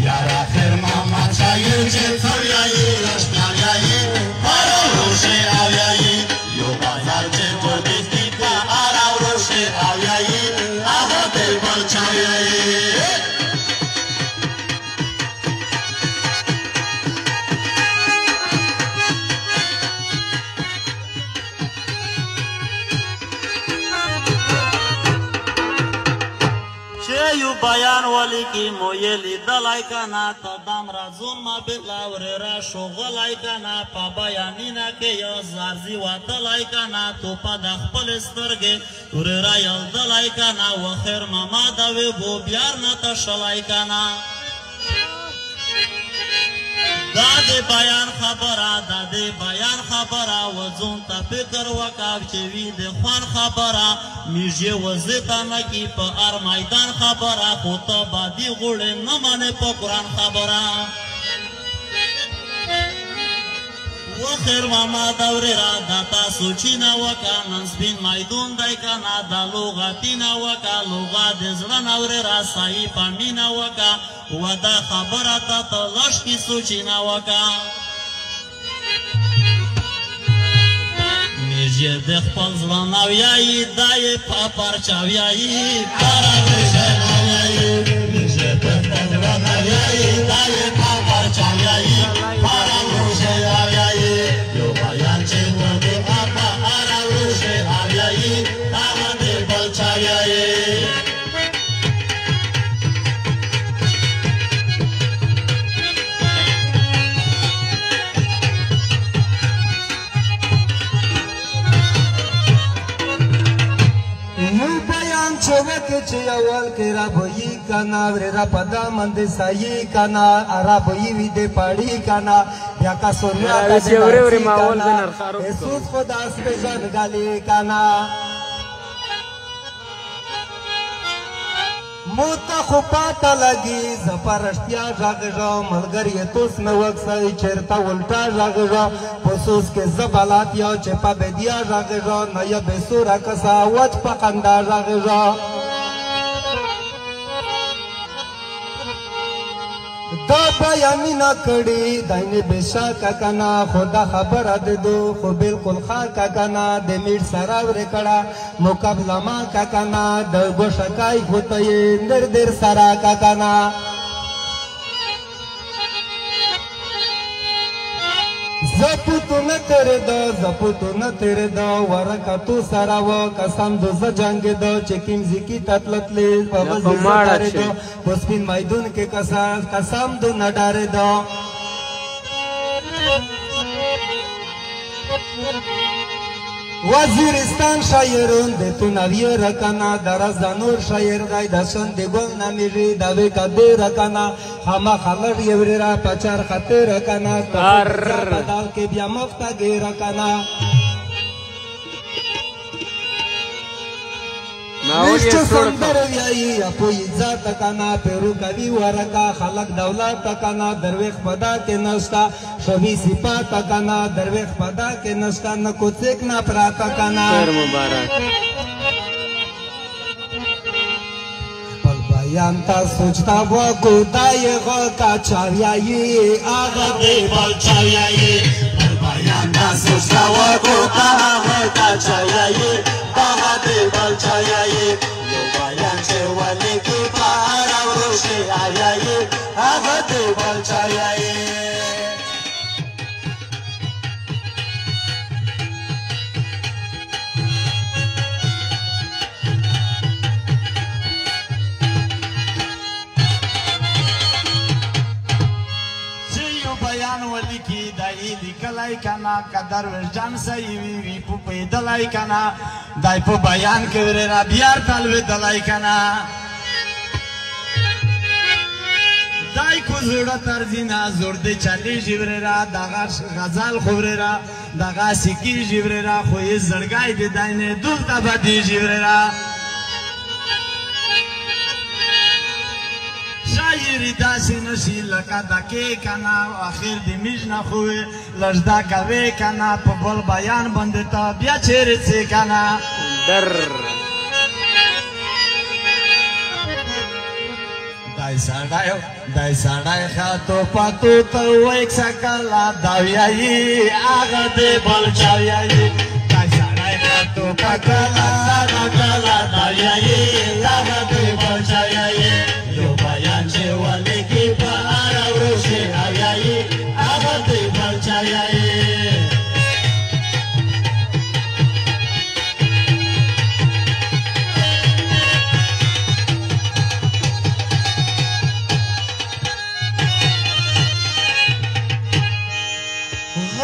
یار آخر محمد شاعر چې څه ویایي رښتیا ویایي پراوښې اویایي یو بازار چې وربېږي په اراوښې اویایي هغه دې بل چا ویایي بیان ولیکي مو یې لیدلی که نه ته دم رازون ما بېله ورېره شوغلی که نه په بیانینه کې یو زارزي وتلی که نه توپه د خپلې سترګې ورېره یلدلی که نه و خیر ماما د ویبو بیار نه تشلی که نه دا د بیان خبره دا د بیان خبره و ځون ته فکر وکړه چې وي د خوان خبره میږې وزې ته نه کي په هر میدان خبره خو ته بادي غوړې نه منې په قرآن خبره و خیر ماما د ورېره دا تاسو چینه وکړه نن سپین میدون دی که نه دا لغتینه وکړه لغت د زړه نه ورېره صحیح په مینه وکړه و دا خبره ته ته لږکي سوچینه وکړه میږې د خپل زړه نه ویایي دا یې په پرچه ویایي پراوښې نه ویایي میږې د خپل زړه نه ویایي دا یې په پرچه ویایي پراوښې نه ویایي یو بیان چې ورته په اراوښې ویایي هغه دې بل چا ویایي چوکه چې اول کې را بوي کنا ورا پدا مند سایي کنا ارا بوي وی دې پاړي کنا بیا کا سوریا د ورې ماحول د نرخارو سوس خدا سپېژن غالي کنا موتا خو پاته لګي زپرشتیا ژغږه ملګری توس نو وکسای چیرته ولټا ژغږه پسوس کې زبالات یا چې په بدیا ژغږه نه یا به سورا کسا وچ په خندا ژغږه دا بیانینا کړي داینه بشاکا کنا خدا خبره ده دو خو بالکل خاکا کنا د میټ سره ور کړه مقابله ما کا کنا د ګوشکای غوتې نر در سره کا کنا زپوتو نه تیرې ده ورکه تو سره و قسم د زه جنګېده چې کیمزیکي ته تلتلې په وزې زه ډارېده په سپین میدون کې قسم دو نه ډارېده وزیرستان شاعرون د تو نویه رکنا درز د نور شاعر دی د سند ګل نمیږي د وې کدی رکنا خما خلر یوري را پچار خطر رکنا بدل کې بیا مفته ګی رکنا نشته سندر ویایي اپوی ذات کنا پیرو کوي ورکا خلق دولت کنا درویخ پدا کې نشتا شوی صفات کنا درویخ پدا کې نشتا نه کوڅک نه پراتا کنا خیر مبارک پل بیان تا سوچتا و ګدای غو کا چاویایي اغه دې بل چاویایي پل بیان تا سوچتا و ګدای غو کا چاویایي هغه دې بل چاویایي یو بیان چې ولیکي په اراوښې اویایي هغه دې بل چاویایي بیان ولیکي دا یې لیکلی دلای کنا قدر ورجان سي وی په دلای کنا دای په بیان کې ور را بیار تل دلای کنا دای کو زړه تر دینا زور دې چالي جبررا دغه غزل خبررا دغه سکی جبررا خو یې زړګای دې داینه دلته بدی جبررا شاعری داسې نشي لکه دکې کنا اخر دې میژ نه خوې لږدا کوي کنا په بل بیان باندې ته بیا چیرې څه کنا در دای سړی خاطو پاتو ته ویک سکلا داویایي هغه دې بل چاویایي دای سړی خاطو پکلا کلا داویایي هغه دې بل چاویایي یو بیان چې ولیکي په هر ورځ اویایي هغه دې بل چاویایي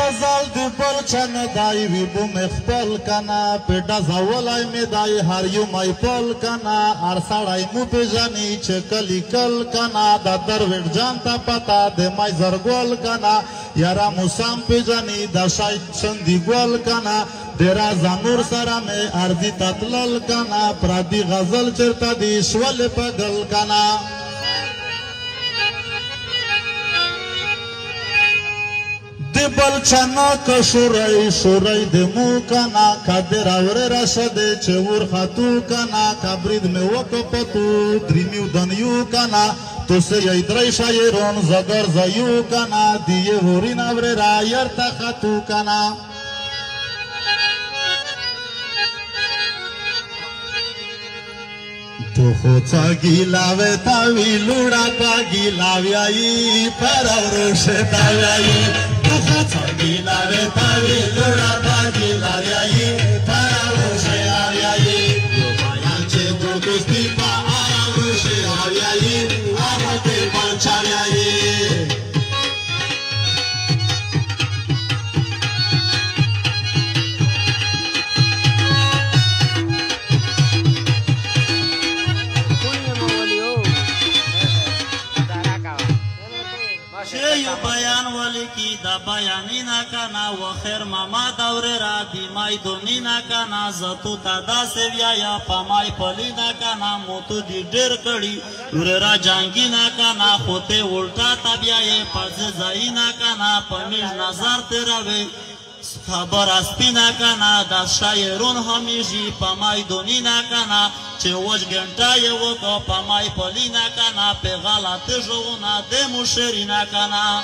غزل دی بلچن دای وی بو مخپل کنا پیډا زولای می دای هر یو مای پل کنا ار سړای مو پیژنی چې کلی کل کنا د درویډ جان ته پتا د مای زرګول کنا یارا موسام پیژنی د شای چندی ګول کنا ډیرا زنور سره می ارضی تتلل کنا پردی غزل چرته دی شول پګل کنا بلچنا که شورای دمو کنا کدر اور رشد چه ور خطو کنا کبرید می وکپتو دریمیو دنیو کنا تو سے یدرای شایرون زگر زیو کنا دیه ورین اور رایر تخطو کنا تو خوچا گیلاوے تاوی لوڑا کا گیلاویائی پر اوروش تاویائی تو خوچا گیلاوے تاوی لوڑا کا گیلاویائی پر اوروش آویائی تو بیان چے جو کستی پا اوروش آویائی آمتے پانچاویائی یو بیان ولی کی دا بیانی نا کنا و خیر ماما دور را دیمای دونی نا کنا زتو تا دا سویا یا پامای پلی نا کنا موتو دی ډیر کړي ور را جانگی نا کنا خوته الټا تبیای پز زای نا کنا پمیز نظر تراوی خبر اسپینا کنا دا شایرون همیشی پامای دونی نا کنا چه وش گنٹا یو کو پامای پلی نا کنا پی غلط جونا دمو شری نا کنا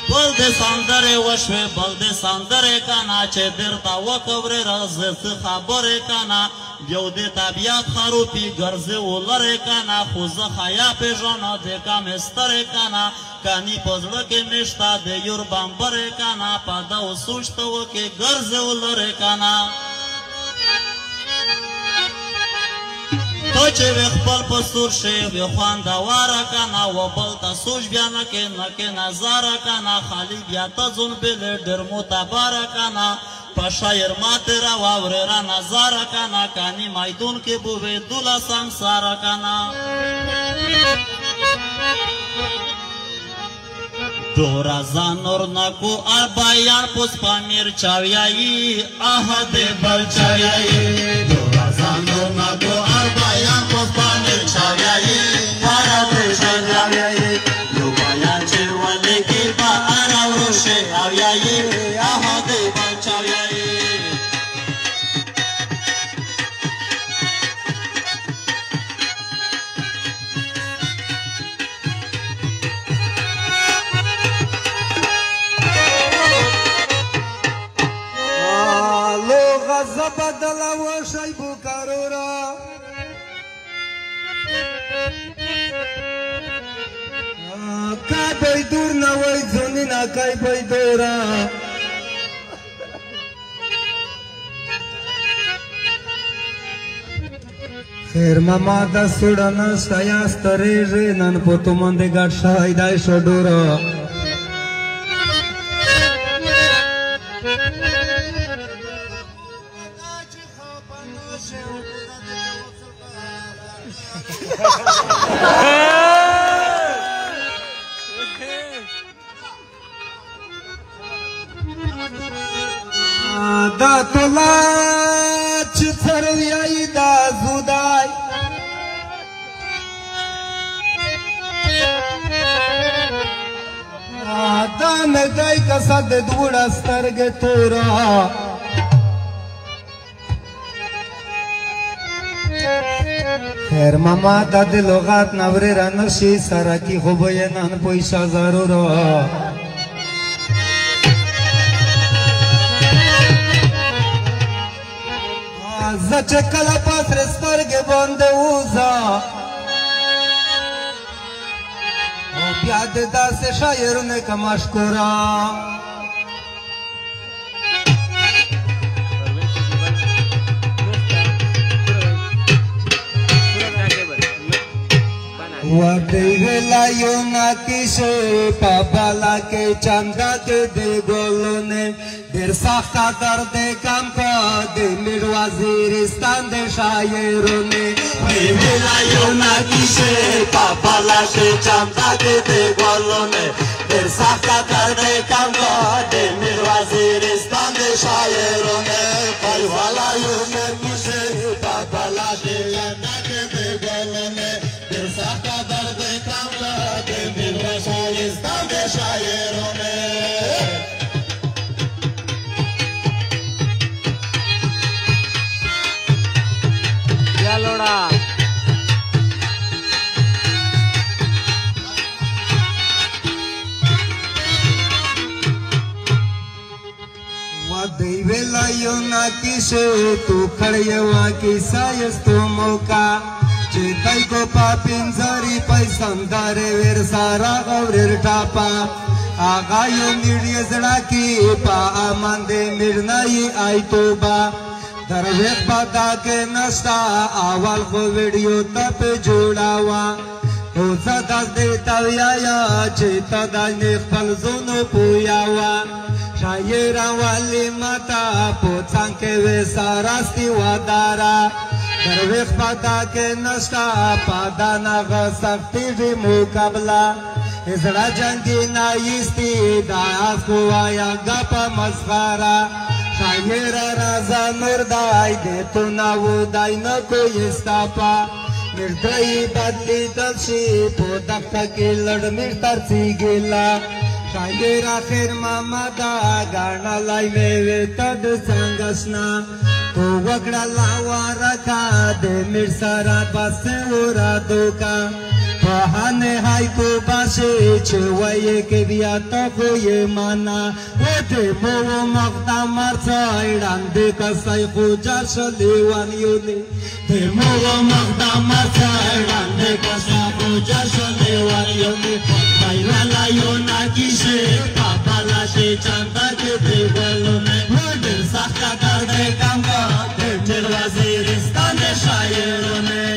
بل ده ساندره وشوه بل ده ساندره کنا چه درتا وکور رزت خبره کنا بیو ده طبیعت خروپی گرزه ولره کنا خوز خیا پی جانا ده کم استره کنا کانی پزړه کې نشتا د یور بامبره کنا پاده او سوچته وکي ګرځه ولره کنا تو چې خپل په سور شي وي خواندواره کنا و بل ته سوچ بیا نه کې نظاره کنا خالی بیا ته ځون بل ډېر معتبره کنا په شاعر ماته را واورې را نظاره کنا کانی میدون کې بوې دوله سمساره کنا دورا زانور نکو بیان پس پامیر چاویایی آه ده بل چاویایی دورا زانور نکو بیان پس پامیر چاویایی آه ده چاویایی یو بیان چه ولی کی با آرا وروشه آویایی آه ده بل چاویایی بدلا وشای بوکارورا کای بای دور نوای زونینا کای بای دورا خیر ماما دا سوڑا نشتا یا ستریجی نن پوتو منده گاٹ شای دای شدورا دا تولا چې څرویایي دا زودای دا مګای کسه د دوړه سترګې توره خیر ماما دا د لغات نورې رانشي سره کې خو به یې نن پیسه ضرور زه چې کله په سرې سترګې باندې وځه او بیا د داسې شاعرونه که مشکوره वडेला योना किसे पापाला के चंदा के दे गोलों ने देर साख्ता दर्द काम का दे मेर वजीरिस्तान दे शायरों ने वडेला योना किसे पापाला के चंदा के दे गोलों ने देर साख्ता दर्द काम का दे मेर वजीरिस्तान दे शायरों ने वडेला योना किसे पापाला के चंदा के दे गोलों ने देर साख्ता दर्द काम का दे मेर वजीरिस्तान दे शायरों ने लोड़ा देवेला यो ना किसे तू खड़े वा की सायस तो मौका चेताई को पापिन जरी पैसंदारे वेर सारा गौरेर टापा आगा यो मीडिया जड़ा की पा आमंदे मिरनाई आई तोबा दरवेश पता के नस्ता आवाल को वीडियो तप जोड़ावा तो सदा देता या चेता दाने फल जोनो पुयावा शायरा वाली माता पोचांग के वे सारास्ती वादारा दरवेश पता के नस्ता पादा नागा सख्ती भी मुकाबला इसरा जंगी नाइस्ती दास को आया गपा मस्कारा शायरा राजा मुर्दाई दे तो ना वो दाई न कोई स्तापा निर्दयी बदली तलशी पोदक की लड़ मिर्तर सी गिला शायरा खैर मामा दा गाना लाई मेवे तद संगसना तो वगड़ा लावा रखा दे मिर्सरा बस उरा दोका बहाने हाई को बासे छुवाये के बिया तो को ये माना वो दे वो मक्ता मरसा इड़ान दे का साई को जाश लेवान योने दे वो मक्ता मरसा इड़ान दे का साई को जाश लेवान योने बाइला लायो ना किसे पापा लाशे चंदा के दे बोलो में वो दिल साख्ता कर दे काम का दे मेरे वजीरिस्तान दे शायरों ने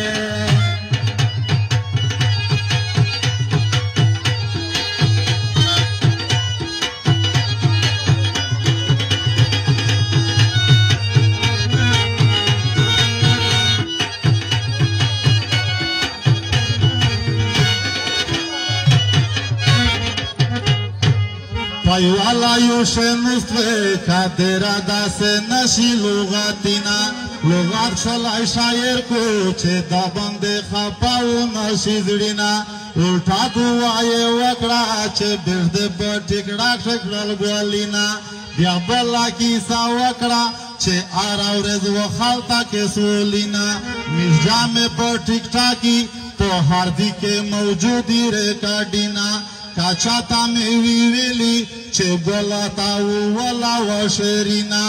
Paiwala yushemistwe kadera dase nashi lugatina lugat shalai shayer ko che dabande khapau nashi zidina ulta duaye wakra che birde batikra shakral gwalina biabala ki sawakra che araurez wa khalta ke solina mirja me batikta ki to hardi ke mawjudi re kadina काचाता में विवेली चे बोलाता वला वशरीना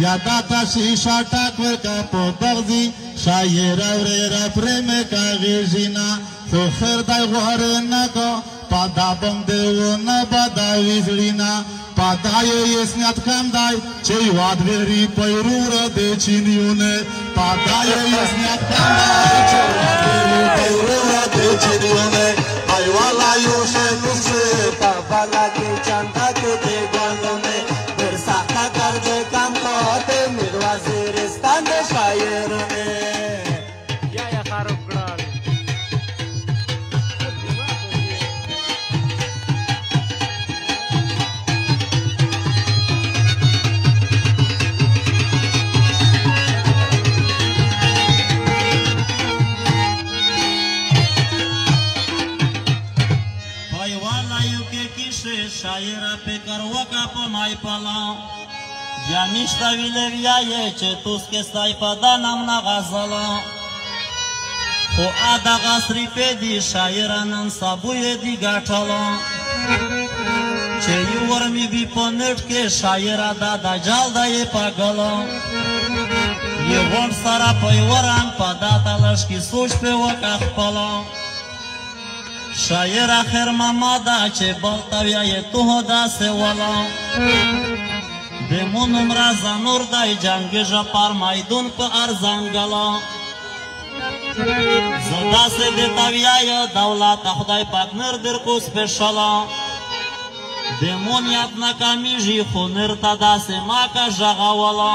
यादाता शीशा टाकवर का पोदगजी शायरा रे प्रेम का गिजिना तो खैरदाय घरे न को पादा बंदे वो न बादा विजलीना पादाये यस्न्यात कामदाय चे वाद वेरी पैरूर दे चिनियोने पादाये यस्न्यात कामदाय चे वाद वेरी पैरूर दे चिनियोने वाला यूशे मुझसे पापाला के चंदा के दे गोलों में फिर साख्ता कर दे काम को दे मेरे वजीरिस्तान दे शायरों ने या खारुक गड़ाल پلا بیا میشته ویلې ویایې چې توس کې سای په دا نام نه غزله خو دغه صرفې دي شاعرانن سبو یې دي ګټله چې یو ور مې وي په نټ کې شاعره دا دجال ده یې پاګله یې غونډ سره په یوه رنګ په دا تلاش کې سوچ پې وکړه خپله شاعره خیر ماما ده چې بل ته ویایې تو داسې وله د مو نوم رازه نور دی جنګیږه پر میدون په ارزنګله زه داسې درته ویایه دولته خدای پاک نر درکو سپېشله د مو نیت نه کمیږي خو نر ته داسې ماکه ژغوله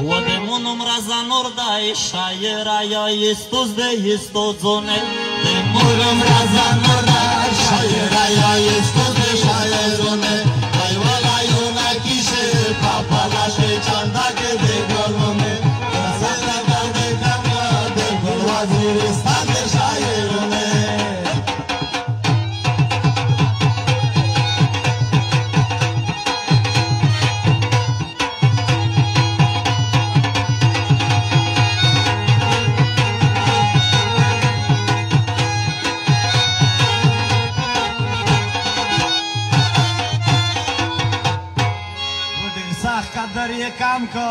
و د مو نوم رازه نور دی شاعره یا یستوز دی یستوزونه د مو نوم رازه نور دی شاعره یا یستوز دی شاعرونه وایولایونه کیشه پاپالاشه چنده کې د ګلونه زنده دردې کمه د ګل وزیرستان د شاعرونه قدر یې کم کو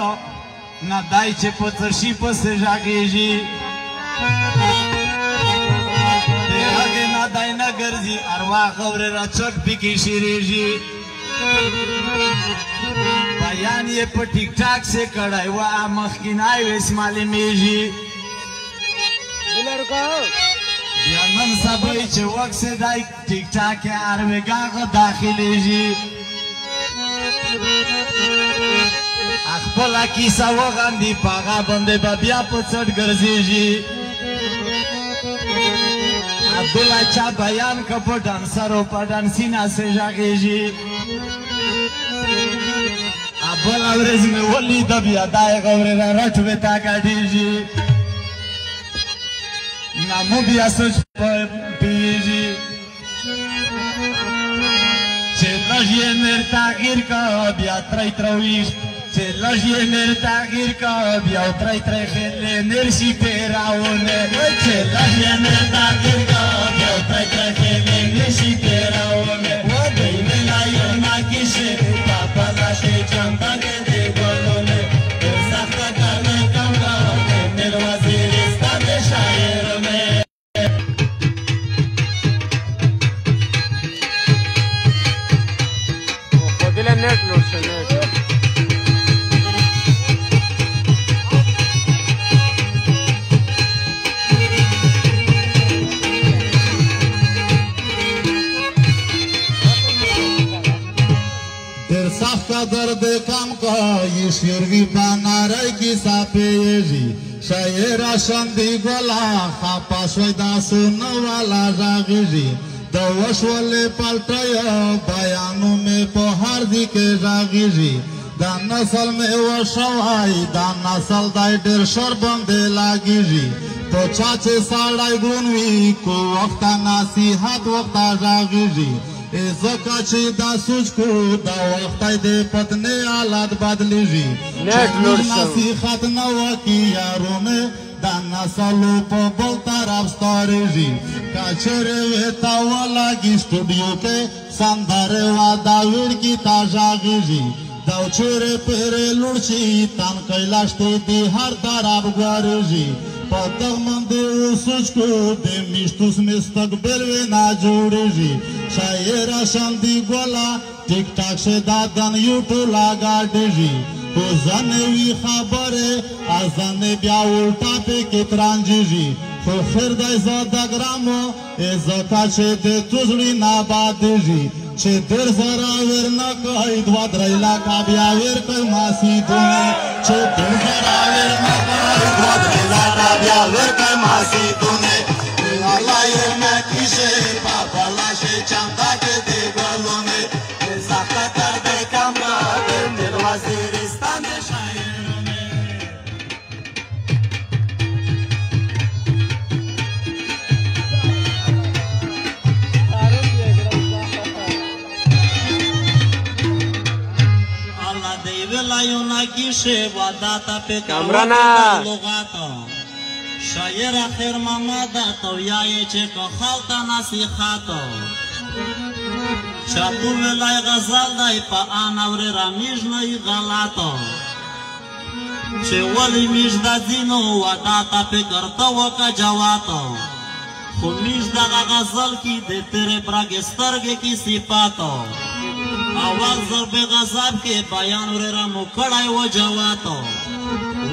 نه دای چې په څه شي پسې غږېږي د هغې نه دای نه ګرځي اروا خبرې را چک پکې شیرېږي بیان یې په ټیک ټاک سے کړی و مخکینای ویس معلومېږي بیا نن سبا چې وخت سے دای ټیک ټاک یې اروېګاغه داخلېږي خپله کیسه وغندي په هغه باندې به بیا په څټ ګرځېږي عبدالله چا بیان که په ډانسرو په ډانسي ناسې غږېږي بله ورځ مې ولیده بیا دا یې غورې را رټوې تا ګډېږي نه مو بیا سوچ پوهېږي چې لږ یې نر تغییر که بیا تری ترویش چې لږ یې نر تغییر که بیا تری تری خیلې نر شي پیراونه چې لږ یې نر تغییر که بیا تری تری خیلې نر شي پیراونه دوی ملایونه کیسې پاپلاشې چنده کې د ګلونه سخته کارونه کم که نر وزیرستان د شاعرونه net load se net در صف کا درد کم کا یہ شیروی بانارای کی ساپیجی شاعر شندی گولا خاپا شویدا سنو والا راغیجی د وشولې پلټیا بیانو مې په هر دي کې راغیږي دا نسل مې وشوای دا نسل دای ډېر شر باندې لاګیږي په چا چې سړی ګون وي کو وخت نصیحت وخت راغیږي ځکه چې دا سوچ کو دا وخت دې پتنې حالات بدلیږي نصیحت نه وکي یارونه دا نسلو په بل طرف ستارېږي کچرې ویتا ولاګي سټوډیو کې سندرې وادا وړکي تا غږېږي دا چورې پرې لوړ شي تان کیلاش ته دې هر طرف ګورېږي په دغه باندې سوچ کو د میشتوس مستقبل وینا جوړېږي شاعر شاندي ګولا ټیک ټاک شه دا دن یوټیوب لاګاډېږي کو زنوی خبره ازن بیا الټا په کې ترانجیږي خو خیر دای زاده ګرامو ازکا چې د توزړي نابادېږي چې در زرا ور نه کوي دوا درې لاکه بیا ور کوي ماسي دونه چې در زرا ور نه کوي دوا درې لاکه بیا ور کوي ماسي دونه الله یې مې کیسه پاپا لاشه چاندا کې دی ګلونه زاکا تر دې کمرا د وزیرستان د شاعرونه لگی شه واداتا پی کامرانا لغاتا شاعر خیر محمد تو یای چه که خالتا نصیحاتا چاتو ولای غزل دای پا آنوری را میجنوی غلاتا چه ولی میج دا زینو واداتا پی کرتا وکا جواتا خو میج دا غزل کی دے تیرے براگسترگے کی صفاتا آواز ضرب غضب کے بیان وررا مکڑای و جواتا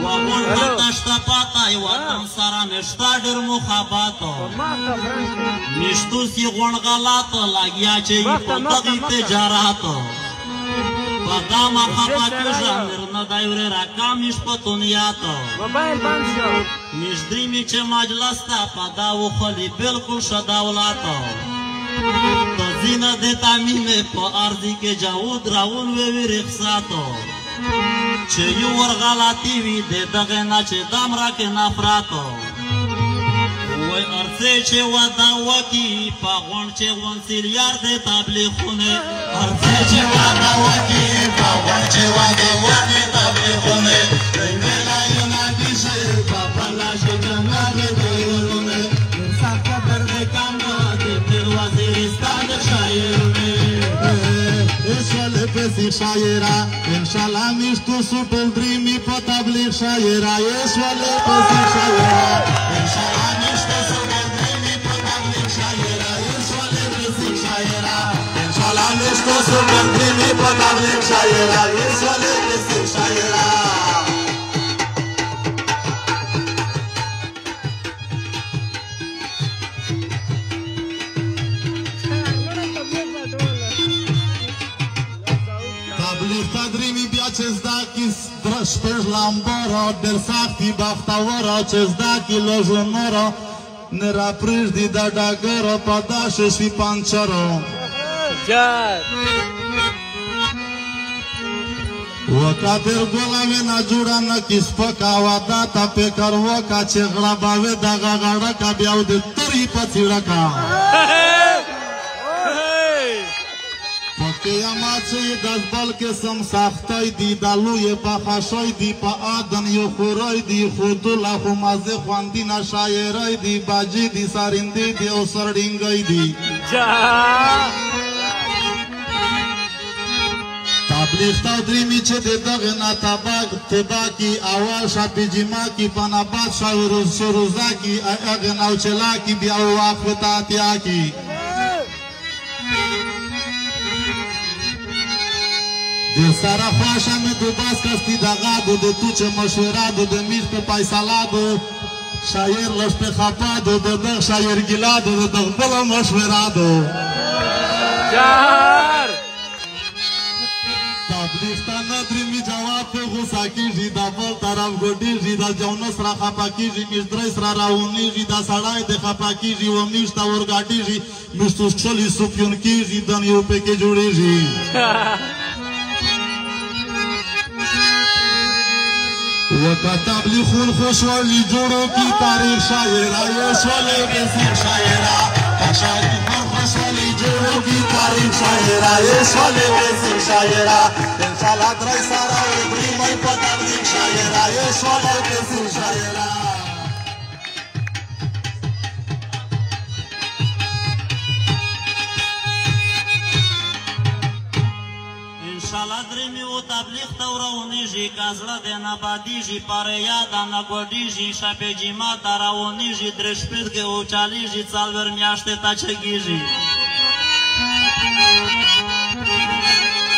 و غن متشتا پاتای و تم سارا نشتا در مخاباتا نشتو سی غن غلاتا لگیا چه پتقی تجاراتا پداما خفا کجا مرنا دای وررا کامیش پتونیاتا نشدریمی چه مجلستا پدا و خلی بلکل شداولاتا تو زینه دیتا میمه پا ارضی که جاود راون وی رخصاتو چه یو ورغلاتی وی دیدغه نا چه دام را که نفراتو وی ارزه چه ودا وکی پا غون چه غون سیلیار دی تبلیغونه ارزه چه ودا وکی پا غون چه ودا وکی تبلیغونه دی ملایو نگیشه پا پلاش جنگ دیونه انسان قدر دی کامو وزیرستان شاعرونه اشوال پسی شاعرا انشالله میشتو سوپل دریمی پا تبلیغ شاعرا اشوال پسی شاعرا انشالله میشتو سوپل دریمی پا تبلیغ شاعرا اشوال پسی شاعرا انشالله میشتو سوپل دریمی پا تبلیغ شاعرا اشوال پسی شاعرا تدریمی بیا چه زده کی شپږ لامبورا ډېر سختي بختوره چې زده کی لوژنوره نه را پرېږدي د ډاګره په داسې شي پانچرو وکاتر ګوله وینا جوړه نه کی سپکه واده ته فکر وکړه چې غړه به وي دغه غړکه بیا و د ترې په څېړکه قیامت چه دزبال قسم ساختای دی دلوی بخشای دی پا آدن یو خورای دی خودولا خو مزه خواندی نشایرای دی باجی دی سارندی دی او سرڈینگای دی تبلیغ تا دریمی چه دی دغنا تبا کی اول شاپی جیما کی پناباد شروزا کی اغناو چلا کی بیاو واقف تاتیا کی د سارا خواشا میں دو باز کستی دغا دو د تو چه مشورا دو د میز په پایسالا دو شاعر لش په خطا دو د دغ شاعر گلا دو د دغ بل مشورا دو جار تبلیغ تا ندریمی جواب په غوسا کیږي دا بل طرف ګډیږي دا جونس را خپا کیږي مشتری سره راونیږي دا سړی د خپا کیږي و میشتا ورګاټیږي مشتوس چلی سپیون کیږي دن یو په کې جوړیږي وکا تبلیغون خوشوالی جوڑو کی تاریخ شاعرہ یشوالی بسیر شاعرہ تشاریخون خوشوالی جوڑو کی تاریخ شاعرہ یشوالی بسیر شاعرہ انشاءاللہ درائی سارا ادری مئی پا تبلیغ شاعرہ یشوالی بسیر شاعرہ انشاءالله درمی و تبلیغ تورونیجی کازله ده نبادیجی پاره یادا نگودیجی شپه جیما تراونیجی درشپید که اوچالیجی چالور میاشته تا چگیجی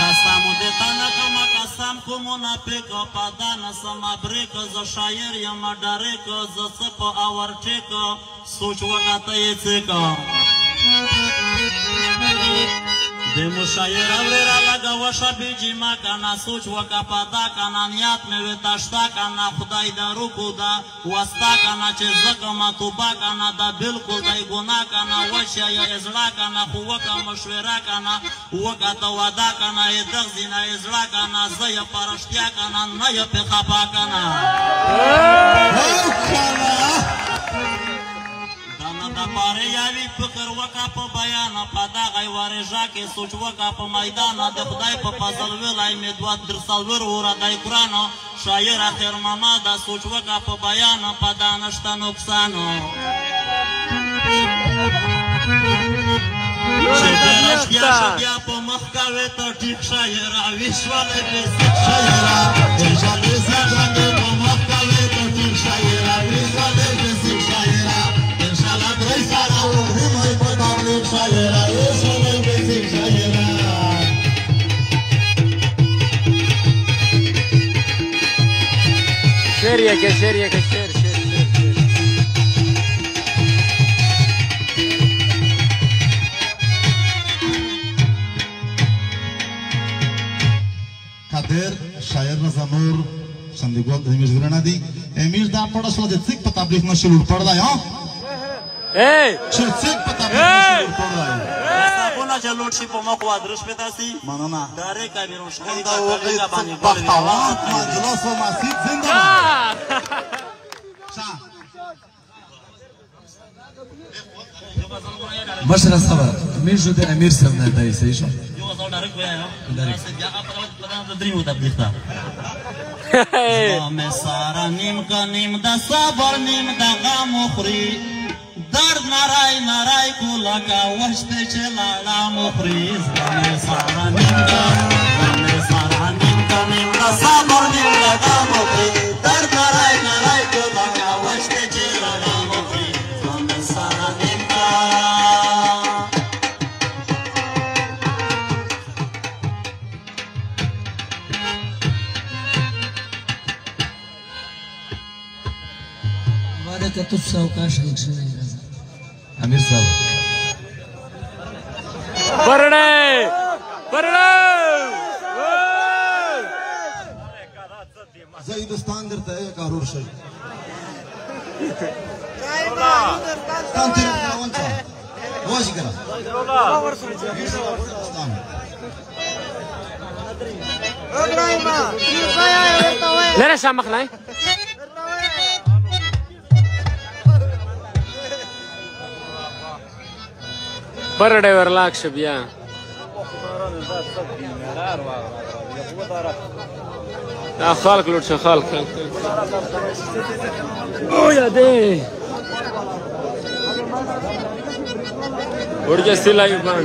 قسمو دیتا نکما قسم کمو نپیک پادا نسما بریک ز شایر یم ڈریک ز سپ آورچیک سوچ وقت یچیک د مشاعر اورا لگا وشا بیجیما کنا سوچ وکا پادا کنا نیات میں ویتاشتا کنا خدای دا روکو دا وستا کنا چه زکما توبا کنا دا بالکل دای گنا کنا وشا یا ازلا کنا خو وکا مشورا کنا وکا توادا کنا ادغ زینا ازلا کنا زی پرشتیا کنا نی پی خپا کنا پاره یاوی فکر وکا په بیان په دغه ورژه کې سوچ وکا په میدان د خدای په فضل ویلای مې دوه در څلور وره دی قرآن شاعر خیر محمد سوچ وکا په بیان په دانشته نقصانو چې د رښتیا شبیا په مخ کوې ته ټیک شاعره ویشوالی بیسیک شاعره انشاءالله زیادانې په مخ کوې ته ټیک شاعره ویشوالی بیسیک شاعره انشاءالله درې سره وهمای په تبلیغ شاعره ویشوالی بیسیک شاعره شعر یې که شعر یې که شعر قادر شاعر رضا نور سندګول د امیر ګرنا دی امیر دا پړه شو د څیک په تبلیغ نشي لور پړدا ها چې څیک په تبلیغ نشي لور پړدا صاحبونه چې لوټ شي په مخ وادرش په تاسي مننه دارې کبیرو شخړې دا وقت بختوات مجلس و مسجد زنده مشره صبر امیر شو د امیر صاحب نه دی صحیح شو زما سارا نیم که نیم د صبر نیم د غم خوري درد نری نری کو لکه وشتې چې لاړه مخوري زما سارا نیم که نیم د صبر نیم د غم خوري درد نری نری کو لکه وشتې چې لاړه مخوري زما سارا نیم که کتب ساوکاش لکشنی رضا امیر صاحب برڑے برڑے زیدستان درته یک ارور شي تان تیر وانچا واجی کرا لره شامخ نه برڑے ورلاک شبیا خالق لوٹ شو خالق او یا دے اڑ جا سلائی بان